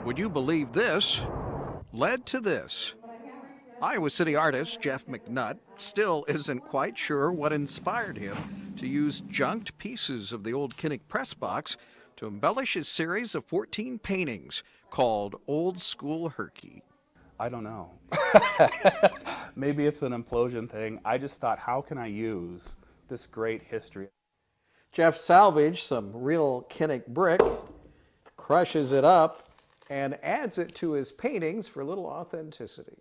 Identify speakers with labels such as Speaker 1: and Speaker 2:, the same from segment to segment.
Speaker 1: Would you believe this led to this? Iowa City artist Jeff McNutt still isn't quite sure what inspired him to use junked pieces of the old Kinnick press box to embellish his series of 14 paintings called Old School Herky.
Speaker 2: I don't know. Maybe it's an implosion thing. I just thought, how can I use this great history?
Speaker 1: Jeff salvaged some real Kinnick brick, crushes it up, and adds it to his paintings for a little authenticity.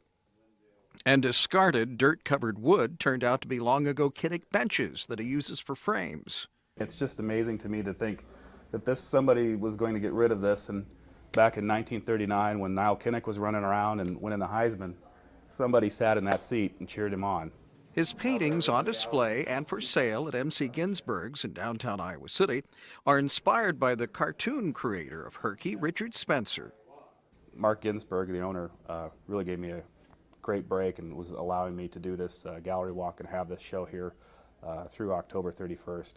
Speaker 1: And discarded dirt-covered wood turned out to be long ago Kinnick benches that he uses for frames.
Speaker 2: It's just amazing to me to think that somebody was going to get rid of this, and back in 1939 when Niall Kinnick was running around and winning the Heisman, somebody sat in that seat and cheered him on.
Speaker 1: His paintings on display and for sale at MC Ginsburg's in downtown Iowa City are inspired by the cartoon creator of Herky, Richard Spencer.
Speaker 2: Mark Ginsburg, the owner, really gave me a great break and was allowing me to do this gallery walk and have this show here through October 31st.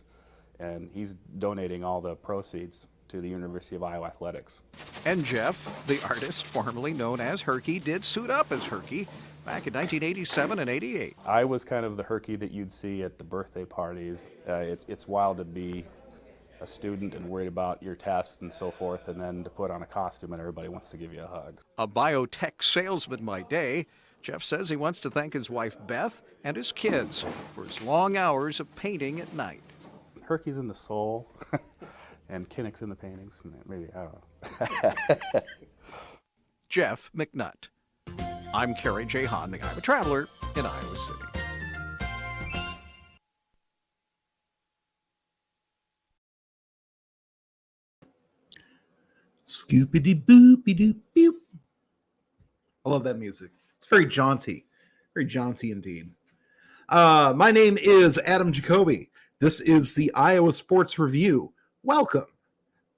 Speaker 2: And he's donating all the proceeds to the University of Iowa Athletics.
Speaker 1: And Jeff, the artist formerly known as Herky, did suit up as Herky back in 1987 and 88.
Speaker 2: I was kind of the Herky that you'd see at the birthday parties. It's wild to be a student and worried about your tests and so forth, and then to put on a costume and everybody wants to give you a hug.
Speaker 1: A biotech salesman by day, Jeff says he wants to thank his wife Beth and his kids for his long hours of painting at night.
Speaker 2: Herky's in the soul, and Kinnick's in the paintings. Maybe, I don't know.
Speaker 1: Jeff McNutt. I'm Kerry J. Hahn, the Iowa Traveler in Iowa City.
Speaker 3: Scoopity-boopy-doop-boop. I love that music. It's very jaunty indeed. My name is Adam Jacobi. This is the Iowa Sports Review. Welcome.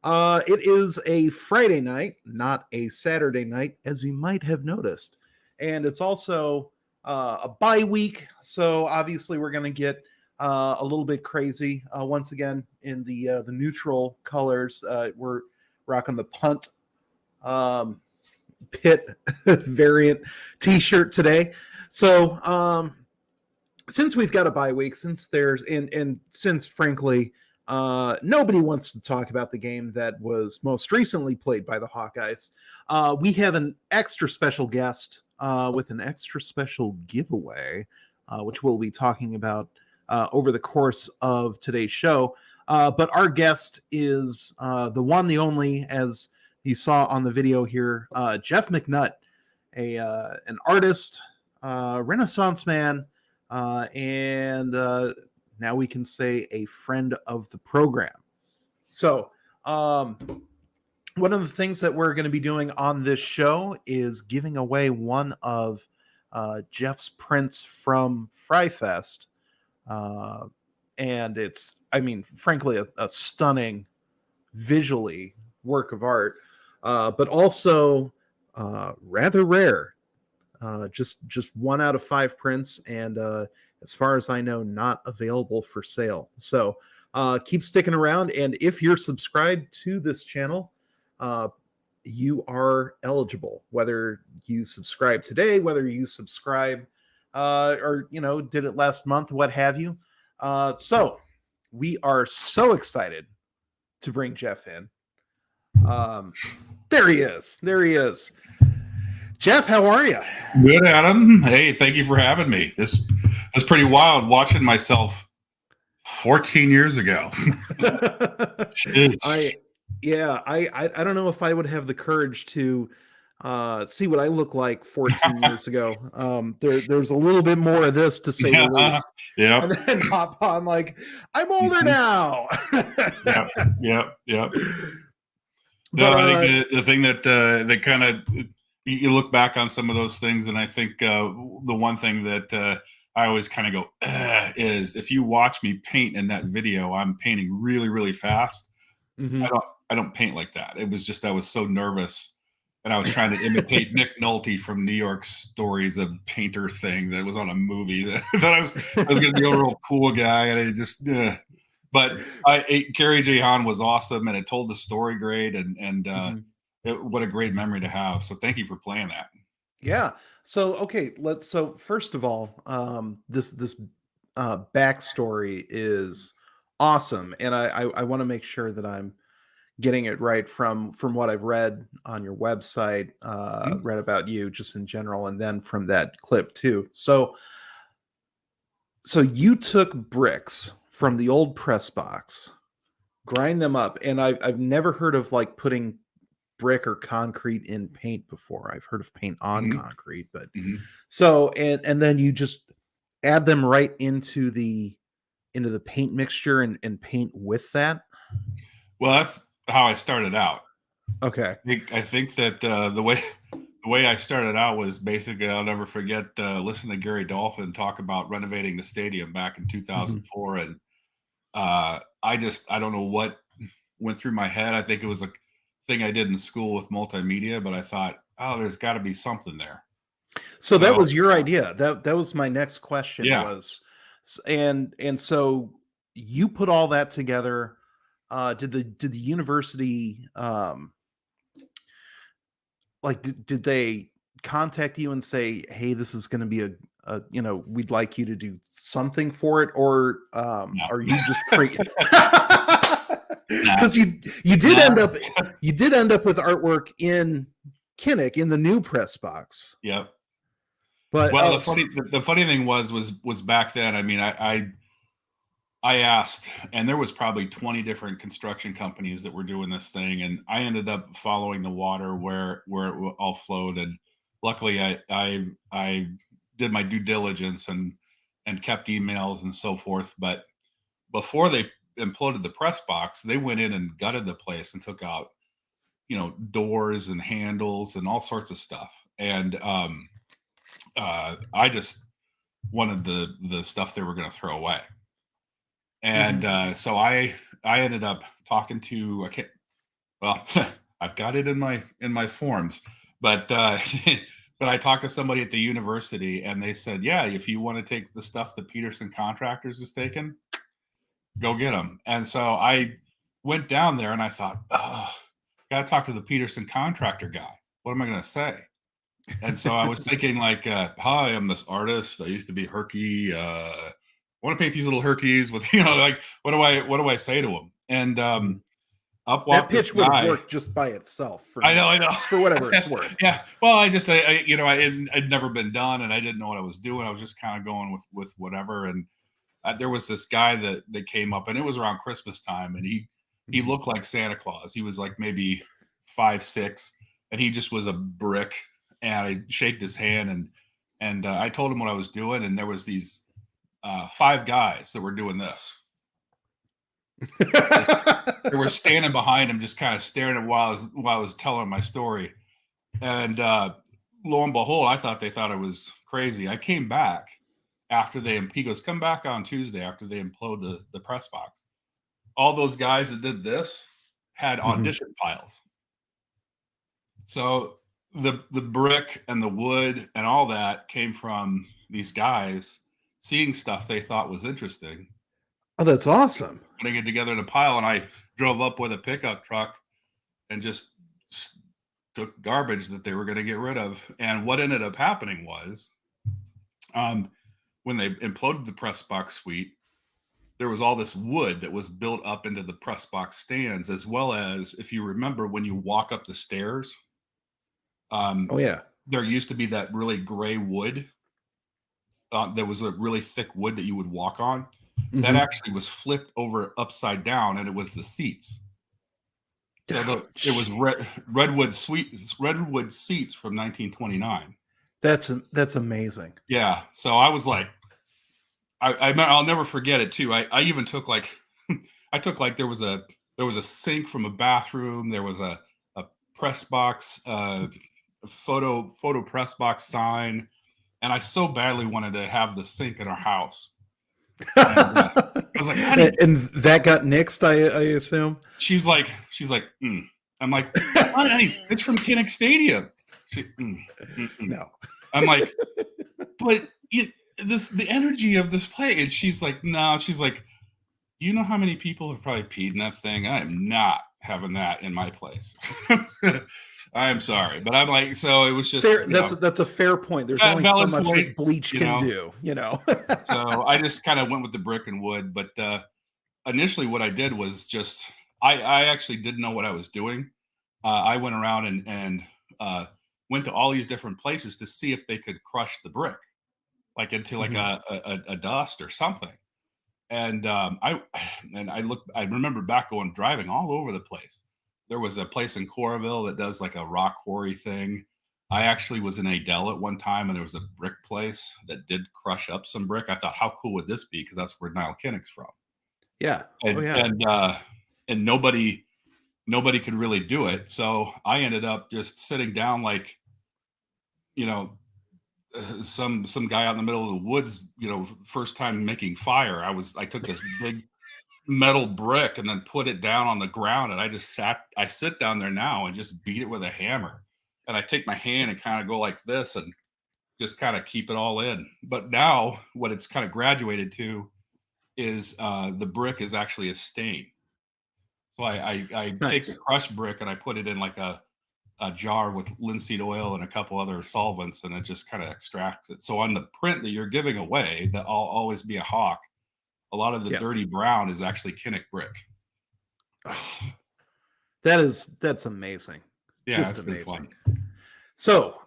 Speaker 3: It is a Friday night, not a Saturday night, as you might have noticed. And it's also a bye week, so obviously we're going to get a little bit crazy. Once again, in the neutral colors, we're rocking the punt pit variant t-shirt today. So since we've got a bye week, since there's and since frankly nobody wants to talk about the game that was most recently played by the Hawkeyes, we have an extra special guest with an extra special giveaway, which we'll be talking about over the course of today's show. But our guest is the one, the only, as you saw on the video here, Jeff McNutt, an artist, Renaissance man, and now we can say a friend of the program. So one of the things that we're going to be doing on this show is giving away one of Jeff's prints from Fry Fest. And it's, I mean, frankly, a stunning visually work of art, but also rather rare. Just 1 out of 5 prints, and as far as I know, not available for sale. So keep sticking around, and if you're subscribed to this channel, you are eligible. Whether you subscribe today, whether you subscribe or did it last month, what have you. So we are so excited to bring Jeff in. There he is. Jeff, how are you?
Speaker 4: Good, Adam. Hey, thank you for having me. This is pretty wild watching myself 14 years ago.
Speaker 3: I don't know if I would have the courage to see what I look like 14 years ago. There's a little bit more of this, to say the least.
Speaker 4: Yeah.
Speaker 3: And then hop on like, I'm older now.
Speaker 4: Yep.
Speaker 3: But,
Speaker 4: I think the thing that kind of, you look back on some of those things, and I think the one thing that I always kind of go is, if you watch me paint in that video, I'm painting really, really fast.
Speaker 3: Mm-hmm.
Speaker 4: I don't paint like that. It was just, I was so nervous, and I was trying to imitate Nick Nolte from New York Stories, a painter thing that was on a movie that I was going to be a real cool guy, and I just. But Kerry J. Hahn was awesome, and it told the story great, and what a great memory to have. So thank you for playing that.
Speaker 3: Yeah. So okay, so first of all, this backstory is awesome, and I want to make sure that I'm getting it right from what I've read on your website,
Speaker 4: Mhm.
Speaker 3: read about you just in general, and then from that clip too. So you took bricks from the old press box, grind them up, and I've never heard of like putting brick or concrete in paint before. I've heard of paint on
Speaker 4: Mhm.
Speaker 3: concrete, but
Speaker 4: Mhm.
Speaker 3: so and then you just add them right into the paint mixture and paint with that.
Speaker 4: Well, that's how I started out.
Speaker 3: Okay.
Speaker 4: I think that the way I started out was basically, I'll never forget listening to Gary Dolphin talk about renovating the stadium back in
Speaker 3: Mhm.
Speaker 4: 2004, and I don't know what went through my head. I think it was a thing I did in school with multimedia, but I thought, oh, there's got to be something there.
Speaker 3: So that
Speaker 4: So
Speaker 3: was your idea. That was my next question
Speaker 4: yeah,
Speaker 3: was, and so you put all that together. Did the university like did they contact you and say, hey, this is going to be a we'd like you to do something for it, or
Speaker 4: no,
Speaker 3: are you just free?
Speaker 4: nah,
Speaker 3: Because you did
Speaker 4: nah.
Speaker 3: end up with artwork in Kinnick in the new press box.
Speaker 4: Yep.
Speaker 3: But
Speaker 4: Well, the funny thing was back then. I mean, I asked, and there was probably 20 different construction companies that were doing this thing, and I ended up following the water where it all flowed. And luckily, I did my due diligence and kept emails and so forth. But before they imploded the press box, they went in and gutted the place and took out, doors and handles and all sorts of stuff. And I just wanted the stuff they were going to throw away. And so I ended up talking to, I can't, well, I've got it in my forms, but but I talked to somebody at the university, and they said, yeah, if you want to take the stuff that Peterson Contractors is taking, go get them. And so I went down there, and I thought, oh, got to talk to the Peterson Contractor guy. What am I going to say? And so I was thinking like, hi, I'm this artist. I used to be Herky. I want to paint these little Herkies with, like, what do I say to him? And up
Speaker 3: that
Speaker 4: walked this
Speaker 3: pitch would have
Speaker 4: guy.
Speaker 3: worked just by itself.
Speaker 4: I know.
Speaker 3: For whatever it's worth.
Speaker 4: Yeah. Well, I'd never been done, and I didn't know what I was doing. I was just kind of going with whatever. And there was this guy that came up, and it was around Christmas time, and he looked like Santa Claus. He was like maybe 5'6", and he just was a brick. And I shaked his hand, and I told him what I was doing, and there was these 5 guys that were doing this. They were standing behind him, just kind of staring at while I was telling my story. And lo and behold, I thought they thought I was crazy. I came back after he goes, come back on Tuesday after they implode the press box. All those guys that did this had audition files. So the brick and the wood and all that came from these guys seeing stuff they thought was interesting.
Speaker 3: Oh, that's awesome.
Speaker 4: Putting it together in a pile, and I drove up with a pickup truck and just took garbage that they were going to get rid of. And what ended up happening was, when they imploded the press box suite, there was all this wood that was built up into the press box stands, as well as, if you remember, when you walk up the stairs,
Speaker 3: Oh yeah.
Speaker 4: there used to be that really gray wood. There was a really thick wood that you would walk on. That actually was flipped over upside down, and it was the seats. So it was redwood seats from 1929.
Speaker 3: That's amazing.
Speaker 4: Yeah. So I was like, I'll never forget it too. I even took like, there was a sink from a bathroom. There was a press box, photo press box sign, and I so badly wanted to have the sink in our house. And, I was like, honey,
Speaker 3: and that got nixed, I assume.
Speaker 4: She's like, I'm like, honey, it's from Kinnick Stadium. She,
Speaker 3: No.
Speaker 4: I'm like, but the energy of this play, and she's like, no. She's like, you know how many people have probably peed in that thing? I am not having that in my place. I'm sorry, but I'm like, so it was just
Speaker 3: fair, that's a fair point. There's only so much that bleach can do,
Speaker 4: So I just kind of went with the brick and wood. But initially, what I did was just I actually didn't know what I was doing. I went around and went to all these different places to see if they could crush the brick, like into like a dust or something. And I remember back going driving all over the place. There was a place in Coralville that does like a rock quarry thing. I actually was in Adele at one time, and there was a brick place that did crush up some brick. I thought, how cool would this be? Because that's where Niall Kinnick's from.
Speaker 3: Yeah.
Speaker 4: And nobody could really do it. So I ended up just sitting down like, some guy out in the middle of the woods, first time making fire. I took this big metal brick and then put it down on the ground, and I sit down there now and just beat it with a hammer. And I take my hand and kind of go like this and just kind of keep it all in. But now what it's kind of graduated to is the brick is actually a stain. So I take the crushed brick and I put it in like a jar with linseed oil and a couple other solvents, and it just kind of extracts it. So on the print that you're giving away, that I'll always be a Hawk, a lot of the dirty brown is actually Kinnick brick.
Speaker 3: Oh, that's amazing.
Speaker 4: Yeah,
Speaker 3: just amazing. So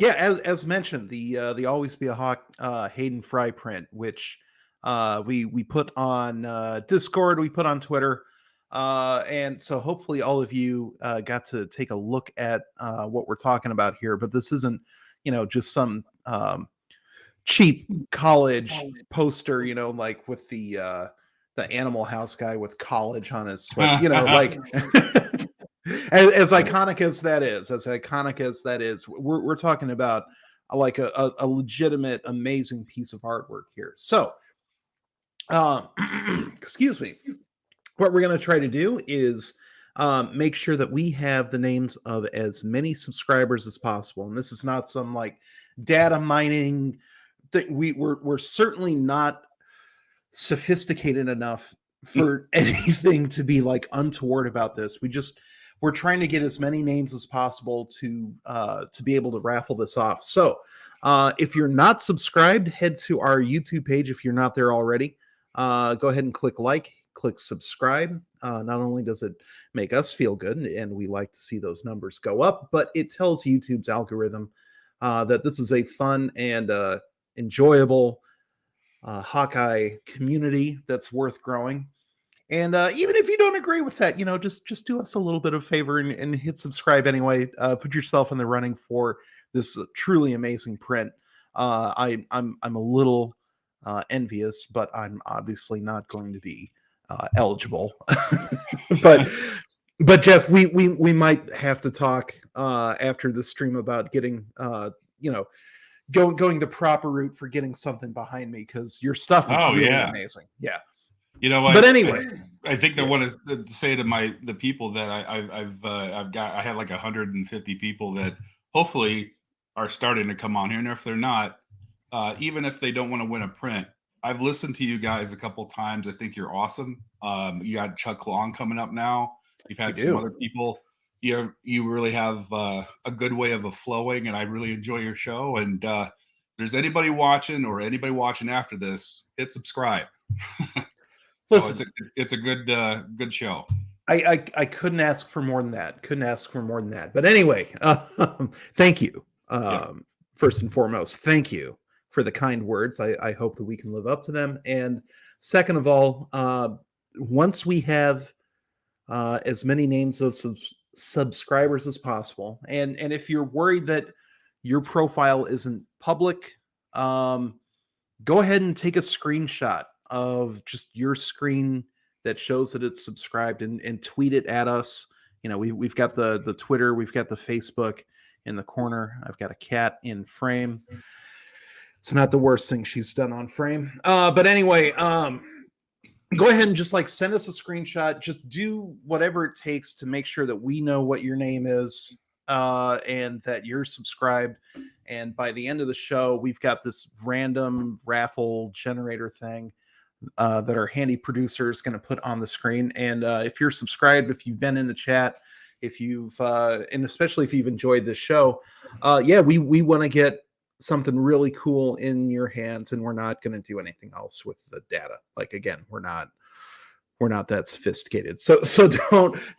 Speaker 3: as mentioned, the Always Be a Hawk Hayden Fry print, which we put on Discord, we put on Twitter. And so hopefully all of you got to take a look at what we're talking about here, but this isn't, just some cheap college poster, like with the Animal House guy with college on his sweat, like as iconic as that is, we're talking about like a legitimate, amazing piece of artwork here. So, excuse me. What we're going to try to do is make sure that we have the names of as many subscribers as possible. And this is not some like data mining thing. We're certainly not sophisticated enough for anything to be like untoward about this. We're trying to get as many names as possible to be able to raffle this off. So if you're not subscribed, head to our YouTube page. If you're not there already, go ahead and click subscribe. Not only does it make us feel good, and we like to see those numbers go up, but it tells YouTube's algorithm that this is a fun and enjoyable Hawkeye community that's worth growing. And even if you don't agree with that, just do us a little bit of favor and hit subscribe anyway. Put yourself in the running for this truly amazing print. I'm a little envious, but I'm obviously not going to be eligible. but Jeff, we might have to talk after the stream about getting going the proper route for getting something behind me, because your stuff is really amazing. Yeah. But anyway,
Speaker 4: I think I want to say to the people that I had like 150 people that hopefully are starting to come on here, and if they're not, even if they don't want to win a print, I've listened to you guys a couple times. I think you're awesome. You got Chuck Long coming up now. You've had some other people. You really have a good way of flowing, and I really enjoy your show. And if there's anybody watching or anybody watching after this, hit subscribe. Listen, so it's a good show.
Speaker 3: I couldn't ask for more than that. But anyway, thank you. First and foremost, thank you for the kind words. I hope that we can live up to them. And second of all, once we have as many names of subscribers as possible, and if you're worried that your profile isn't public, go ahead and take a screenshot of just your screen that shows that it's subscribed and tweet it at us. We've got the Twitter, we've got the Facebook in the corner. I've got a cat in frame. It's not the worst thing she's done on frame. But anyway, go ahead and just send us a screenshot. Just do whatever it takes to make sure that we know what your name is and that you're subscribed. And by the end of the show, we've got this random raffle generator thing that our handy producer is going to put on the screen. And if you're subscribed, if you've been in the chat, if you've and especially if you've enjoyed this show, we want to get something really cool in your hands, and we're not going to do anything else with the data. Like, again, we're not that sophisticated. So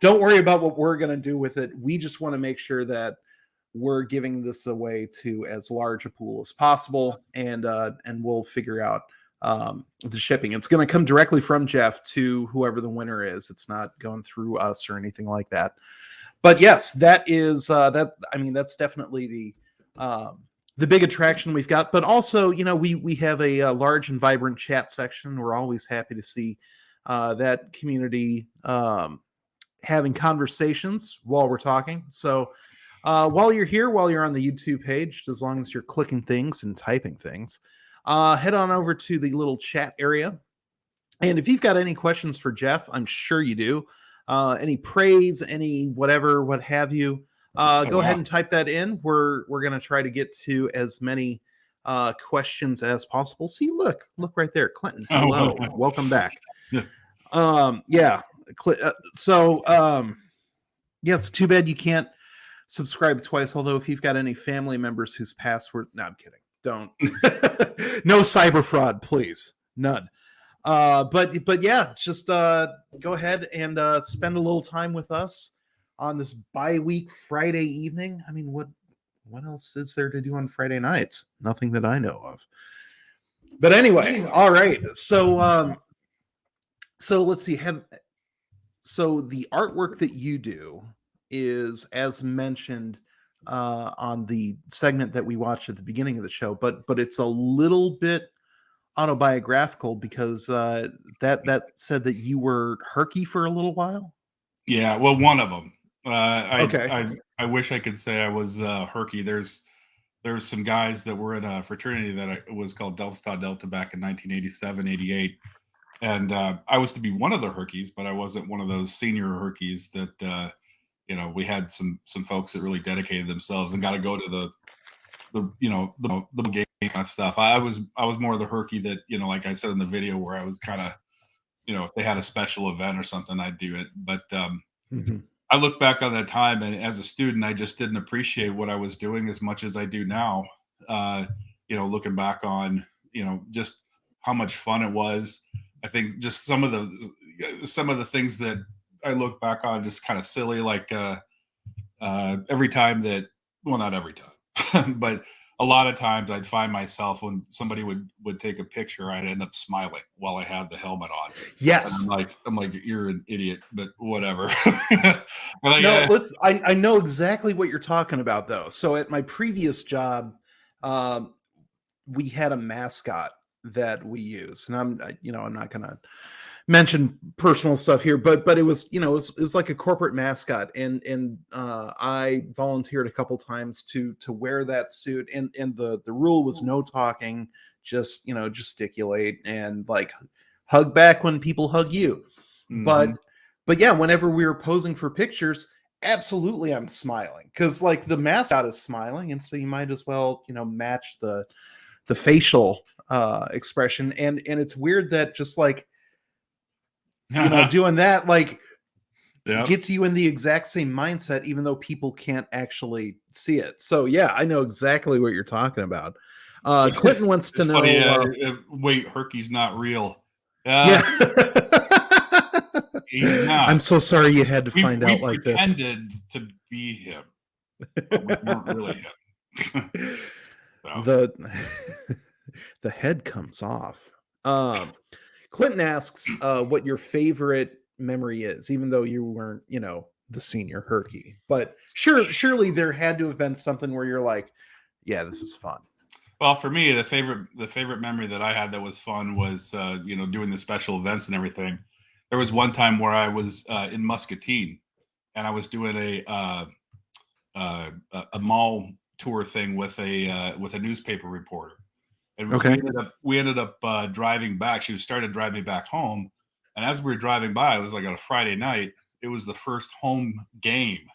Speaker 3: don't worry about what we're going to do with it. We just want to make sure that we're giving this away to as large a pool as possible, and we'll figure out the shipping. It's going to come directly from Jeff to whoever the winner is. It's not going through us or anything like that. But yes, that is that. I mean, that's definitely the big attraction we've got. But also, we have a large and vibrant chat section. We're always happy to see that community having conversations while we're talking. So while you're here, while you're on the YouTube page, as long as you're clicking things and typing things, head on over to the little chat area. And if you've got any questions for Jeff, I'm sure you do. Any praise, any whatever, what have you, go ahead and type that in. We're going to try to get to as many questions as possible. See, look right there. Clinton, hello. Welcome back. It's too bad you can't subscribe twice. Although if you've got any family members whose password, no, I'm kidding. Don't. No cyber fraud, please. None. But yeah, just go ahead and spend a little time with us on this bi-week Friday evening. I mean, what else is there to do on Friday nights? Nothing that I know of. But anyway, all right. So let's see. So the artwork that you do is, as mentioned on the segment that we watched at the beginning of the show, but it's a little bit autobiographical because that said that you were Herky for a little while.
Speaker 4: Yeah, well, one of them.
Speaker 3: Okay.
Speaker 4: I wish I could say I was Herky. There's some guys that were in a fraternity that was called Delta Tau Delta back in 1987, 88. And I was to be one of the Herkies, but I wasn't one of those senior Herkies that, we had some folks that really dedicated themselves and got to go to the game kind of stuff. I was more of the Herky that, like I said in the video, where I was kind of, if they had a special event or something, I'd do it. But I look back on that time, and as a student, I just didn't appreciate what I was doing as much as I do now. Looking back on, just how much fun it was. I think just some of the things that I look back on just kind of silly, like every time that, well, not every time, but a lot of times I'd find myself when somebody would take a picture, I'd end up smiling while I had the helmet on.
Speaker 3: Yes.
Speaker 4: And I'm like, you're an idiot, but whatever.
Speaker 3: Listen, I know exactly what you're talking about, though. So at my previous job, we had a mascot that we use, and I'm not going to mention personal stuff here, but it was, it was like a corporate mascot, and I volunteered a couple times to wear that suit, and the rule was no talking, just gesticulate and like hug back when people hug you. But yeah, whenever we were posing for pictures, absolutely I'm smiling, because like the mascot is smiling, and so you might as well match the facial expression, and it's weird that just like doing that gets you in the exact same mindset, even though people can't actually see it. So yeah, I know exactly what you're talking about. Clinton wants to know.
Speaker 4: Funny, wait, Herky's not real.
Speaker 3: Yeah.
Speaker 4: He's not.
Speaker 3: I'm so sorry you had to find out like this.
Speaker 4: We pretended to be him, but we weren't really him.
Speaker 3: So. The head comes off. Clinton asks what your favorite memory is, even though you weren't, the senior Herky. But surely there had to have been something where you're like, yeah, this is fun.
Speaker 4: Well, for me, the favorite memory that I had that was fun was, doing the special events and everything. There was one time where I was in Muscatine, and I was doing a mall tour thing with a newspaper reporter. And we ended up driving back. She started driving me back home. And as we were driving by, it was like on a Friday night. It was the first home game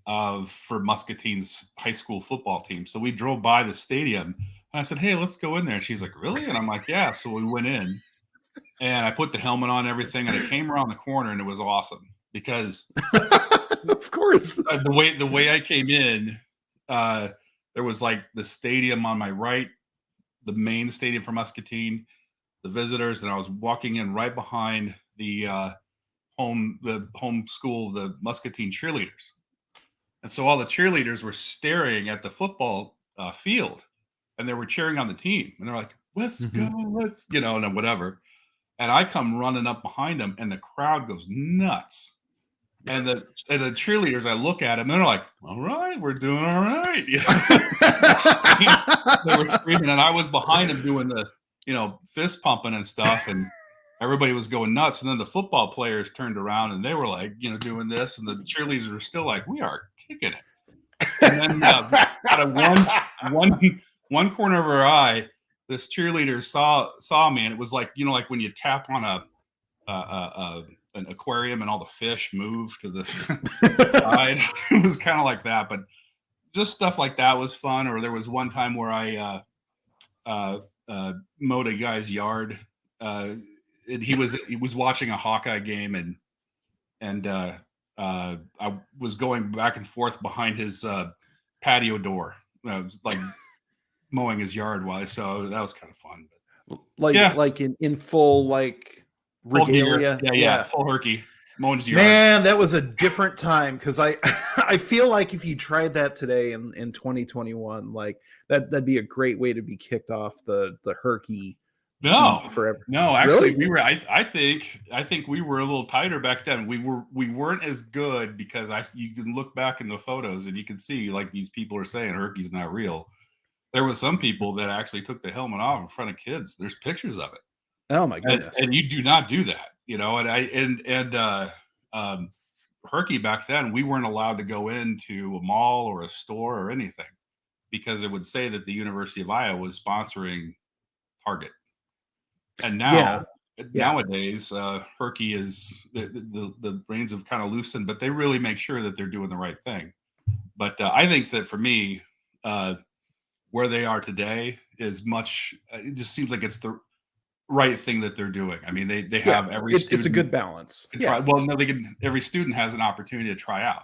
Speaker 4: for Muscatine's high school football team. So we drove by the stadium, and I said, "Hey, let's go in there." And she's like, "Really?" And I'm like, "Yeah." So we went in, and I put the helmet on and everything, and I came around the corner, and it was awesome because
Speaker 3: Of course.
Speaker 4: the way I came in, there was like the stadium on my right, the main stadium for Muscatine, the visitors, and I was walking in right behind the home school, the Muscatine cheerleaders. And so all the cheerleaders were staring at the football field, and they were cheering on the team. And they're like, let's go, let's, and then whatever. And I come running up behind them, and the crowd goes nuts. And the cheerleaders, I look at them, and they're like, all right, we're doing all right. They were screaming, and I was behind them doing the, fist pumping and stuff. And everybody was going nuts. And then the football players turned around, and they were like, doing this. And the cheerleaders were still like, we are kicking it. And then out of one corner of her eye, this cheerleader saw me, and it was like, like when you tap on an aquarium and all the fish move to the side. It was kind of like that, but just stuff like that was fun. Or there was one time where I mowed a guy's yard. He was watching a Hawkeye game, and I was going back and forth behind his patio door. I was like mowing his yard so that was kind of fun. But,
Speaker 3: like in full regalia.
Speaker 4: Yeah, full Herky. Mowing his yard.
Speaker 3: Man, that was a different time, because I feel like if you tried that today in 2021, like that'd be a great way to be kicked off the Herky.
Speaker 4: No,
Speaker 3: forever.
Speaker 4: No, actually,
Speaker 3: really?
Speaker 4: we were. I think we were a little tighter back then. We weren't as good because you can look back in the photos and you can see, like, these people are saying Herky's not real. There were some people that actually took the helmet off in front of kids. There's pictures of it.
Speaker 3: Oh my goodness!
Speaker 4: And you do not do that, And Herky back then, we weren't allowed to go into a mall or a store or anything because it would say that the University of Iowa was sponsoring Target. And nowadays, Herky is the reins have kind of loosened, but they really make sure that they're doing the right thing. But I think that for me, where they are today is much. It just seems like it's the right thing that they're doing. I mean, they have every student.
Speaker 3: It's a good balance.
Speaker 4: Every student has an opportunity to try out.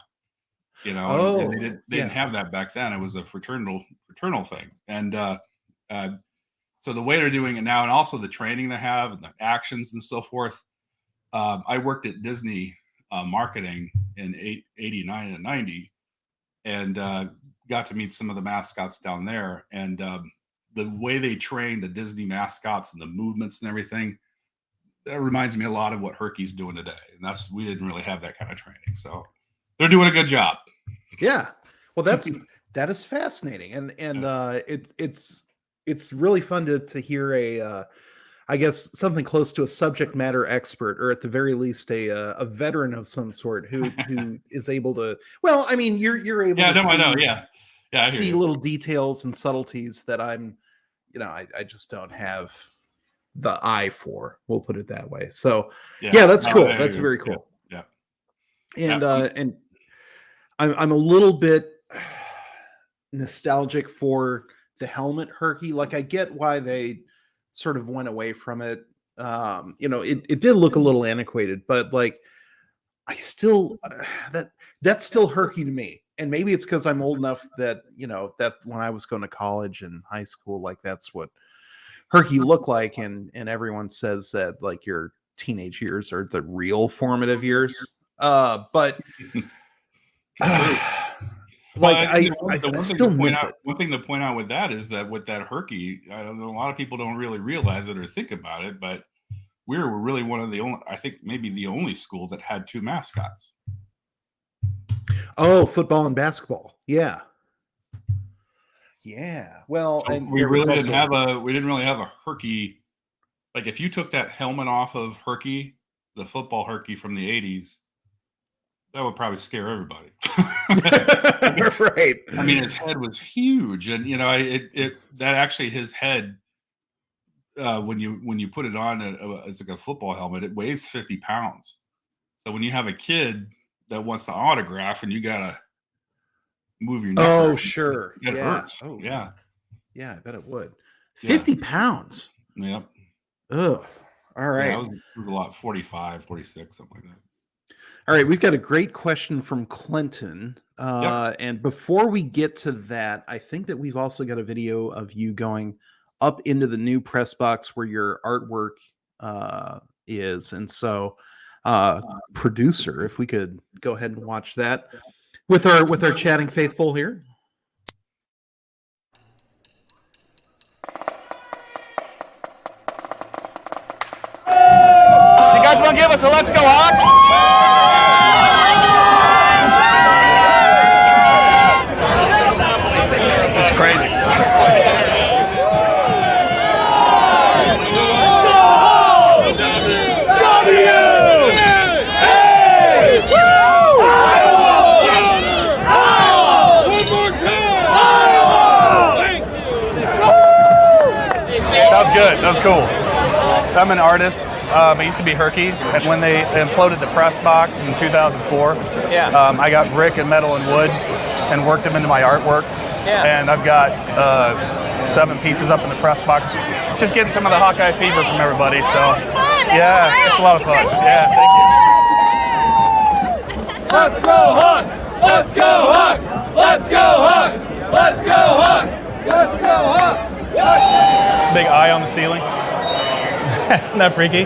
Speaker 4: And they didn't have that back then. It was a fraternal thing, and so the way they're doing it now, and also the training they have and the actions and so forth. I worked at Disney marketing in 89 and 90, and got to meet some of the mascots down there. And the way they train the Disney mascots and the movements and everything, that reminds me a lot of what Herky's doing today. And we didn't really have that kind of training. So they're doing a good job.
Speaker 3: Yeah. Well, that is fascinating. And it's really fun to hear I guess something close to a subject matter expert, or at the very least a veteran of some sort who is able to. Well, I mean, you're able.
Speaker 4: Yeah,
Speaker 3: to
Speaker 4: I know. Yeah, I
Speaker 3: see little details and subtleties that I just don't have the eye for. We'll put it that way. So yeah, that's cool. That's very cool.
Speaker 4: Yeah.
Speaker 3: And I'm a little bit nostalgic for the helmet Herky. Like, I get why they sort of went away from it. It did look a little antiquated, but like, I still that's still Herky to me. And maybe it's because I'm old enough that that when I was going to college and high school, like, that's what Herky looked like, and everyone says that, like, your teenage years are the real formative years. But I still miss it.
Speaker 4: One thing to point out with that is that with that Herky, a lot of people don't really realize it or think about it, but we were really one of the only, I think maybe the only school that had two mascots.
Speaker 3: Oh, football and basketball. Yeah. Yeah. Well,
Speaker 4: so
Speaker 3: and
Speaker 4: we didn't really have a Herky. Like, if you took that helmet off of Herky, the football Herky from the 80s, that would probably scare everybody.
Speaker 3: Right.
Speaker 4: I mean, his head was huge, and that actually, his head, when you put it on, it's like a football helmet. It weighs 50 pounds. So when you have a kid that wants the autograph and you gotta move your neck,
Speaker 3: oh sure,
Speaker 4: it hurts.
Speaker 3: Oh
Speaker 4: yeah,
Speaker 3: I bet it would. 50 pounds.
Speaker 4: Yep.
Speaker 3: Ugh. All right.
Speaker 4: Yeah, it was a lot, 45, 46, something like that.
Speaker 3: All right, we've got a great question from Clinton.
Speaker 4: Yep.
Speaker 3: And before we get to that, I think that we've also got a video of you going up into the new press box where your artwork is. And so, producer, if we could go ahead and watch that with our chatting faithful here.
Speaker 5: You guys want to give us a Let's Go Hawk? It's crazy. That was good. That was cool. I'm an artist. I used to be Herky, and when they imploded the press box in 2004, I got brick and metal and wood and worked them into my artwork. And I've got 7 pieces up in the press box. Just getting some of the Hawkeye fever from everybody. So, yeah, it's a lot of fun. Yeah, thank you.
Speaker 6: Let's go Hawks! Let's go Hawks! Let's go Hawks! Let's go Hawks! Let's go Hawks!
Speaker 5: Big eye on the ceiling. Isn't that freaky?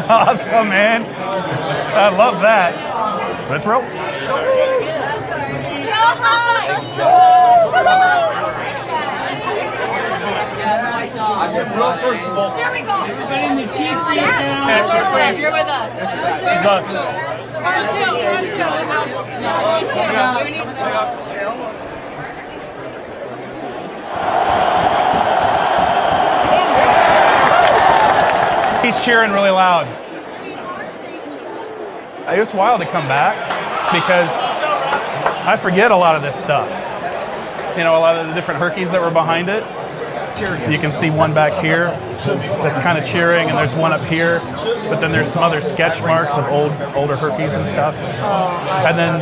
Speaker 5: Awesome, man. I love that. Let's roll.
Speaker 7: Here we go.
Speaker 5: Okay, let's
Speaker 7: You're with us.
Speaker 5: This is us. He's cheering really loud. It was wild to come back because I forget a lot of this stuff. You know, a lot of the different Herkies that were behind it. You can see one back here that's kind of cheering, and there's one up here, but then there's some other sketch marks of older Herkies and stuff. And then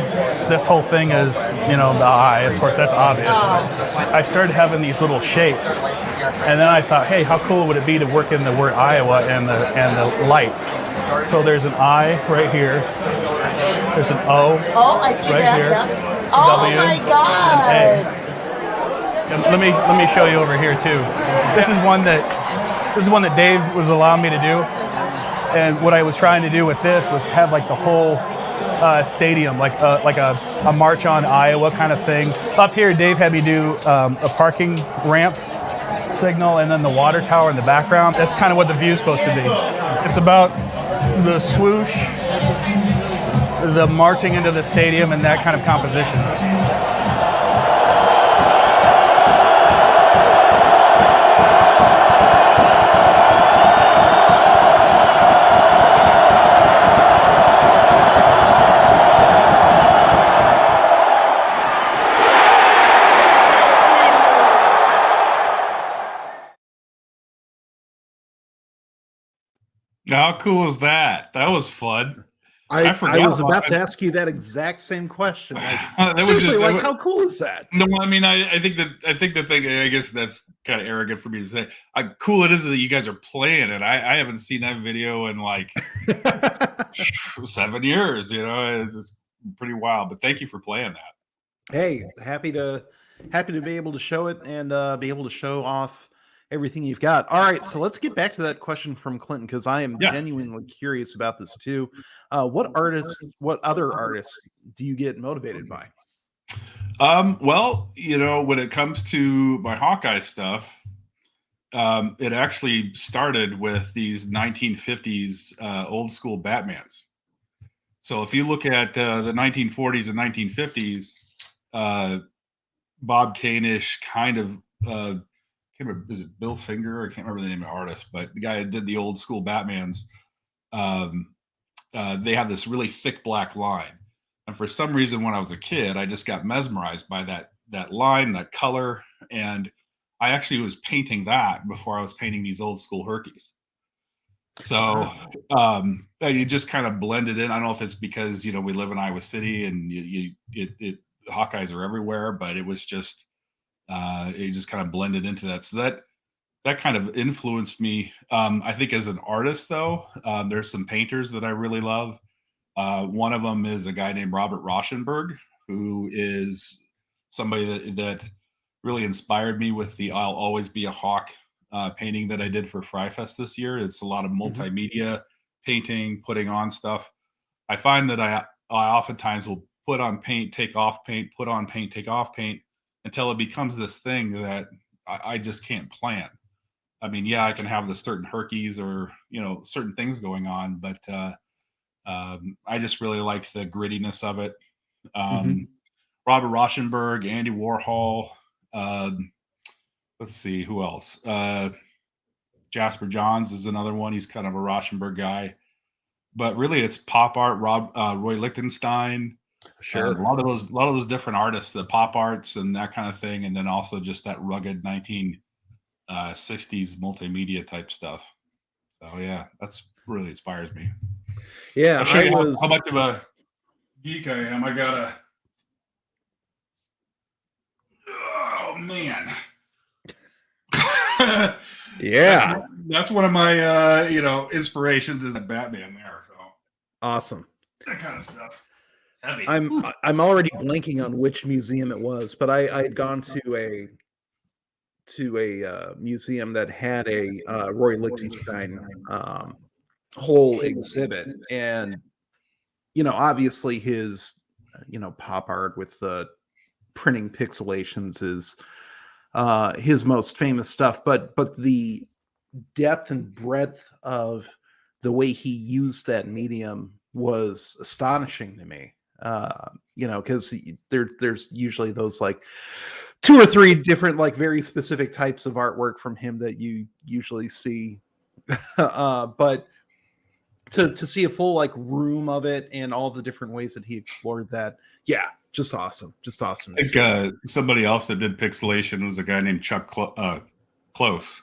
Speaker 5: this whole thing is, you know, the eye. Of course, that's obvious. I started having these little shapes, and then I thought, hey, how cool would it be to work in the word Iowa and the light? So there's an I right here. There's an O.
Speaker 7: Oh, I see
Speaker 5: right
Speaker 7: that.
Speaker 5: here.
Speaker 7: Yeah. Oh
Speaker 5: W,
Speaker 7: my
Speaker 5: and
Speaker 7: God.
Speaker 5: A. And let me show you over here too. This is one that Dave was allowing me to do, and what I was trying to do with this was have like the whole stadium, like a March on Iowa kind of thing. Up here, Dave had me do a parking ramp signal, and then the water tower in the background. That's kind of what the view is supposed to be. It's about the swoosh, the marching into the stadium, and that kind of composition.
Speaker 4: How cool is that? That was fun.
Speaker 3: I
Speaker 4: forgot
Speaker 3: was
Speaker 4: about
Speaker 3: about to
Speaker 4: that.
Speaker 3: ask you that exact same question. Like,
Speaker 4: That was
Speaker 3: seriously,
Speaker 4: just-
Speaker 3: like, how cool is that?
Speaker 4: No, I mean, I think the thing. I guess that's kind of arrogant for me to say. How cool it is that you guys are playing it. I haven't seen that video in like 7 years. You know, it's just pretty wild. But thank you for playing that.
Speaker 3: Hey, happy to be able to show it and be able to show off everything you've got. All right, so let's get back to that question from Clinton because I am genuinely curious about this too. What other artists do you get motivated by?
Speaker 4: Well, you know, when it comes to my Hawkeye stuff, it actually started with these 1950s old school Batmans. So if you look at the 1940s and 1950s, Bob Kane-ish kind of, can't remember, is it Bill Finger? I can't remember the name of the artist, but the guy that did the old school Batmans, they have this really thick black line. And for some reason, when I was a kid, I just got mesmerized by that line, that color. And I actually was painting that before I was painting these old school Herkies. So you just kind of blended in. I don't know if it's because, you know, we live in Iowa City and Hawkeyes are everywhere, but it was just, it just kind of blended into that. So that kind of influenced me. I think as an artist, though, there's some painters that I really love. One of them is a guy named Robert Rauschenberg, who is somebody that really inspired me with the "I'll Always Be a Hawk" painting that I did for Fry Fest this year. It's a lot of multimedia painting, putting on stuff. I find that I oftentimes will put on paint, take off paint, put on paint, take off paint, until it becomes this thing that I just can't plan. I mean, yeah, I can have the certain Herkies or, certain things going on, but I just really like the grittiness of it. Robert Rauschenberg, Andy Warhol. Let's see, who else? Jasper Johns is another one. He's kind of a Rauschenberg guy. But really, it's pop art. Roy Lichtenstein.
Speaker 3: Sure.
Speaker 4: A lot of those different artists, the pop arts and that kind of thing, and then also just that rugged 1960s multimedia type stuff. So yeah, that's really inspires me.
Speaker 3: Yeah,
Speaker 4: I'll show you how much of a geek I am. I got oh man.
Speaker 3: Yeah,
Speaker 4: that's one of my inspirations is Batman there. So
Speaker 3: awesome.
Speaker 4: That kind of stuff. Heavy.
Speaker 3: I'm already blanking on which museum it was, but I had gone to a museum that had a Roy Lichtenstein whole exhibit, and obviously his pop art with the printing pixelations is his most famous stuff, but the depth and breadth of the way he used that medium was astonishing to me. Because there's usually those like 2 or 3 different like very specific types of artwork from him that you usually see, but to see a full like room of it and all the different ways that he explored that, yeah, just awesome.
Speaker 4: I think somebody else that did pixelation was a guy named Chuck Close.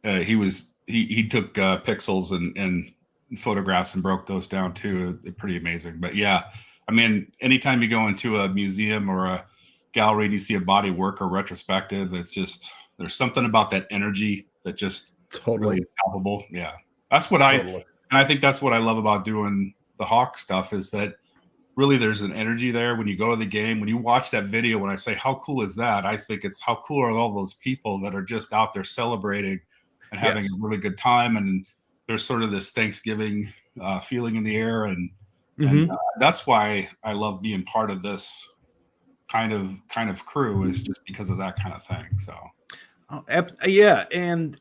Speaker 4: He took pixels and photographs and broke those down too. They're pretty amazing. But yeah, I mean, anytime you go into a museum or a gallery and you see a body work or retrospective, it's just there's something about that energy that just
Speaker 3: totally
Speaker 4: palpable. Yeah, that's what and I think that's what I love about doing the Hawk stuff is that really there's an energy there when you go to the game. When you watch that video, when I say how cool is that, I think it's how cool are all those people that are just out there celebrating and having a really good time. And there's sort of this Thanksgiving feeling in the air. And that's why I love being part of this kind of crew is just because of that kind of thing. So,
Speaker 3: yeah. And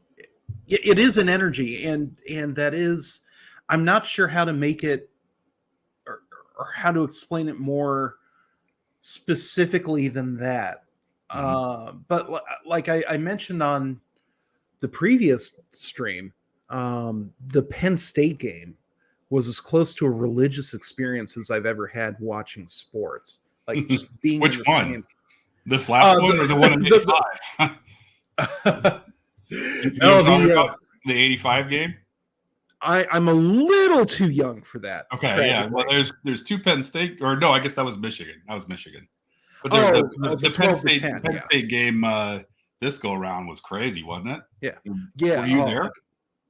Speaker 3: it is an energy and that is, I'm not sure how to make it or how to explain it more specifically than that. But like I mentioned on the previous stream, the Penn State game was as close to a religious experience as I've ever had watching sports. Like just being
Speaker 4: which
Speaker 3: in the
Speaker 4: one?
Speaker 3: same...
Speaker 4: This last one or the one in '85? The '85 game.
Speaker 3: I'm a little too young for that.
Speaker 4: Okay, yeah. Well, there's 2 Penn State, or no, I guess that was Michigan. But the Penn State game this go around was crazy, wasn't it?
Speaker 3: Yeah.
Speaker 4: Were you there?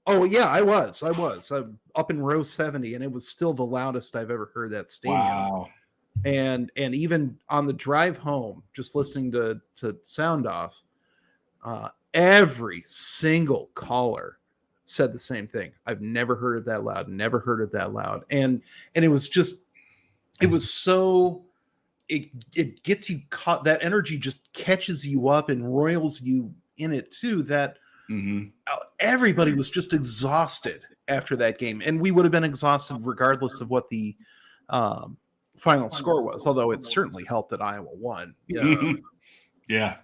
Speaker 3: Oh yeah, I was. I'm up in row 70, and it was still the loudest I've ever heard that stadium.
Speaker 4: Wow.
Speaker 3: And even on the drive home, just listening to sound off, every single caller said the same thing. I've never heard it that loud. Never heard it that loud. And it was so. It gets you caught. That energy just catches you up and roils you in it too. That everybody was just exhausted after that game, and we would have been exhausted regardless of what the final score was. Although it certainly helped that Iowa won.
Speaker 4: Yeah,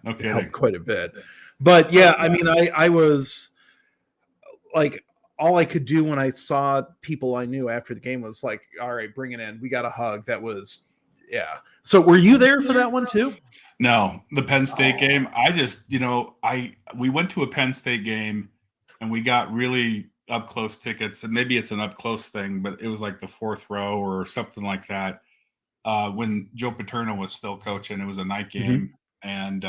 Speaker 4: okay,
Speaker 3: it helped quite a bit. But yeah, I mean, I was like, all I could do when I saw people I knew after the game was like, all right, bring it in. We got a hug. That was, yeah. So were you there for that one too?
Speaker 4: No, the Penn State game. I just, we went to a Penn State game and we got really up close tickets, and maybe it's an up close thing, but it was like the 4th row or something like that. When Joe Paterno was still coaching, it was a night game. And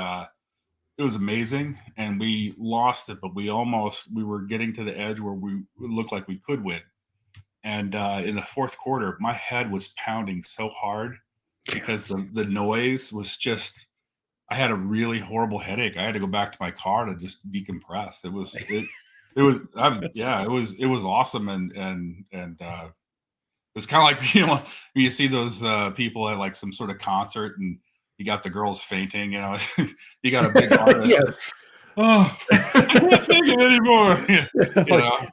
Speaker 4: was amazing, and we lost it, but we were getting to the edge where we looked like we could win. And in the fourth quarter, my head was pounding so hard because the noise was just. I had a really horrible headache. I had to go back to my car to just decompress. It was awesome, and it's kind of like when you see those people at like some sort of concert and you got the girls fainting. You got a big artist.
Speaker 3: Yes.
Speaker 4: Oh, I can't take it anymore.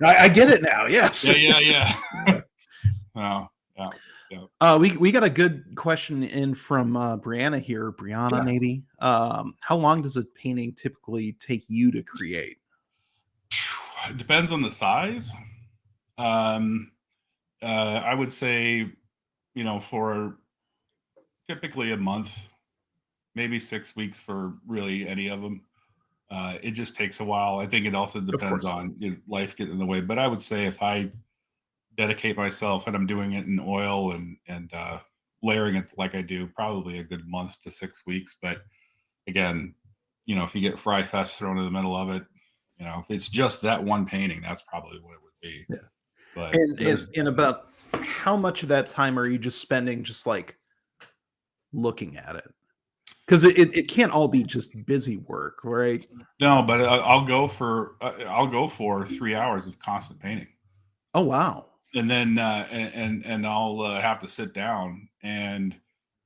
Speaker 3: I get it now. Yes.
Speaker 4: Yeah. Oh, yeah.
Speaker 3: We got a good question in from Brianna here. Brianna, maybe. How long does a painting typically take you to create?
Speaker 4: It depends on the size. I would say, for typically a month, maybe 6 weeks for really any of them. It just takes a while. I think it also depends on life getting in the way. But I would say if I dedicate myself and I'm doing it in oil and layering it like I do, probably a good month to 6 weeks. But again, if you get Fry Fest thrown in the middle of it, if it's just that one painting, that's probably what it would be.
Speaker 3: Yeah.
Speaker 4: But
Speaker 3: and about how much of that time are you just spending just like looking at it? Because it can't all be just busy work, right?
Speaker 4: No, but I'll go for 3 hours of constant painting.
Speaker 3: Oh wow!
Speaker 4: And then and I'll have to sit down, and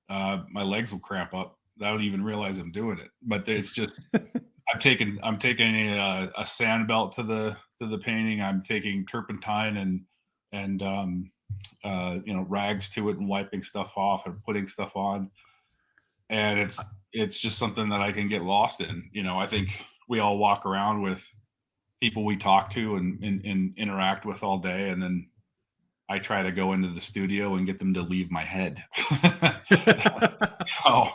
Speaker 4: my legs will cramp up. I don't even realize I'm doing it. But it's just I'm taking a sand belt to the painting. I'm taking turpentine and rags to it and wiping stuff off and putting stuff on. And it's just something that I can get lost in. I think we all walk around with people we talk to and interact with all day, and then I try to go into the studio and get them to leave my head. So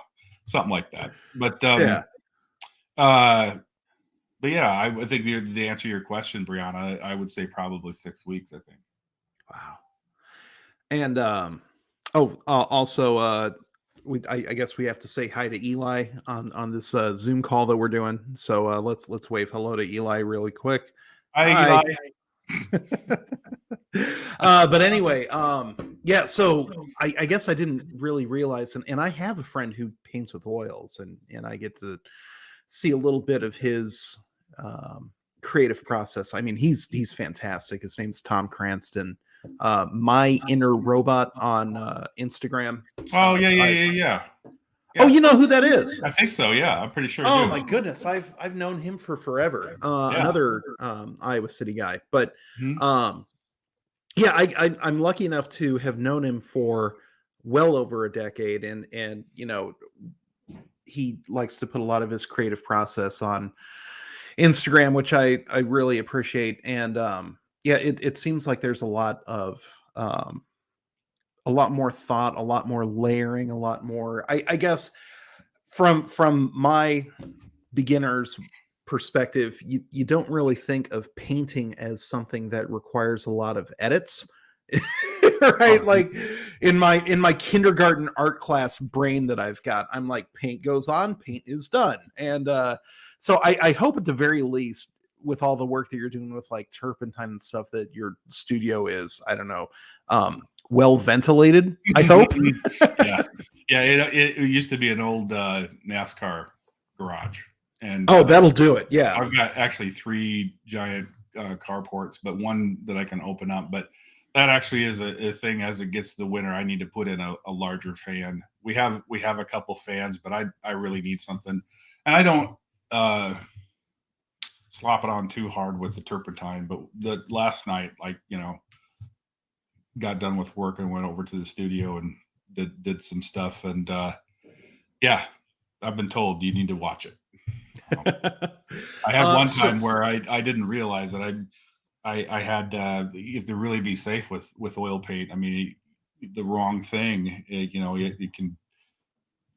Speaker 4: something like that. But I think the answer to your question, Brianna, I would say probably 6 weeks. I think.
Speaker 3: Wow. And also. I guess we have to say hi to Eli on this Zoom call that we're doing. So let's wave hello to Eli really quick.
Speaker 4: Hi.
Speaker 3: But anyway, so I guess I didn't really realize, and I have a friend who paints with oils, and I get to see a little bit of his creative process. I mean, he's fantastic. His name's Tom Cranston. My Inner Robot on Instagram.
Speaker 4: Oh yeah.
Speaker 3: Oh, you know who that is?
Speaker 4: I think so. Yeah, I'm pretty sure.
Speaker 3: Oh my goodness, I've known him for forever. Another Iowa City guy, but I'm lucky enough to have known him for well over a decade, and he likes to put a lot of his creative process on Instagram, which I really appreciate, and it seems like there's a lot more thought, a lot more layering, a lot more. I guess from my beginner's perspective, you don't really think of painting as something that requires a lot of edits, right? Like in my kindergarten art class brain that I've got, I'm like, paint goes on, paint is done, and so I hope at the very least, with all the work that you're doing with like turpentine and stuff, that your studio is, I don't know, well ventilated, I hope. It
Speaker 4: used to be an old NASCAR garage, and
Speaker 3: that'll do it. Yeah,
Speaker 4: I've got actually 3 giant carports, but one that I can open up. But that actually is a thing. As it gets to the winter, I need to put in a larger fan. We have a couple fans, but I really need something, and I don't slop it on too hard with the turpentine. But the last night, got done with work and went over to the studio and did some stuff. And I've been told you need to watch it. I had one time where I didn't realize that I had you have to really be safe with oil paint. I mean, the wrong thing, it can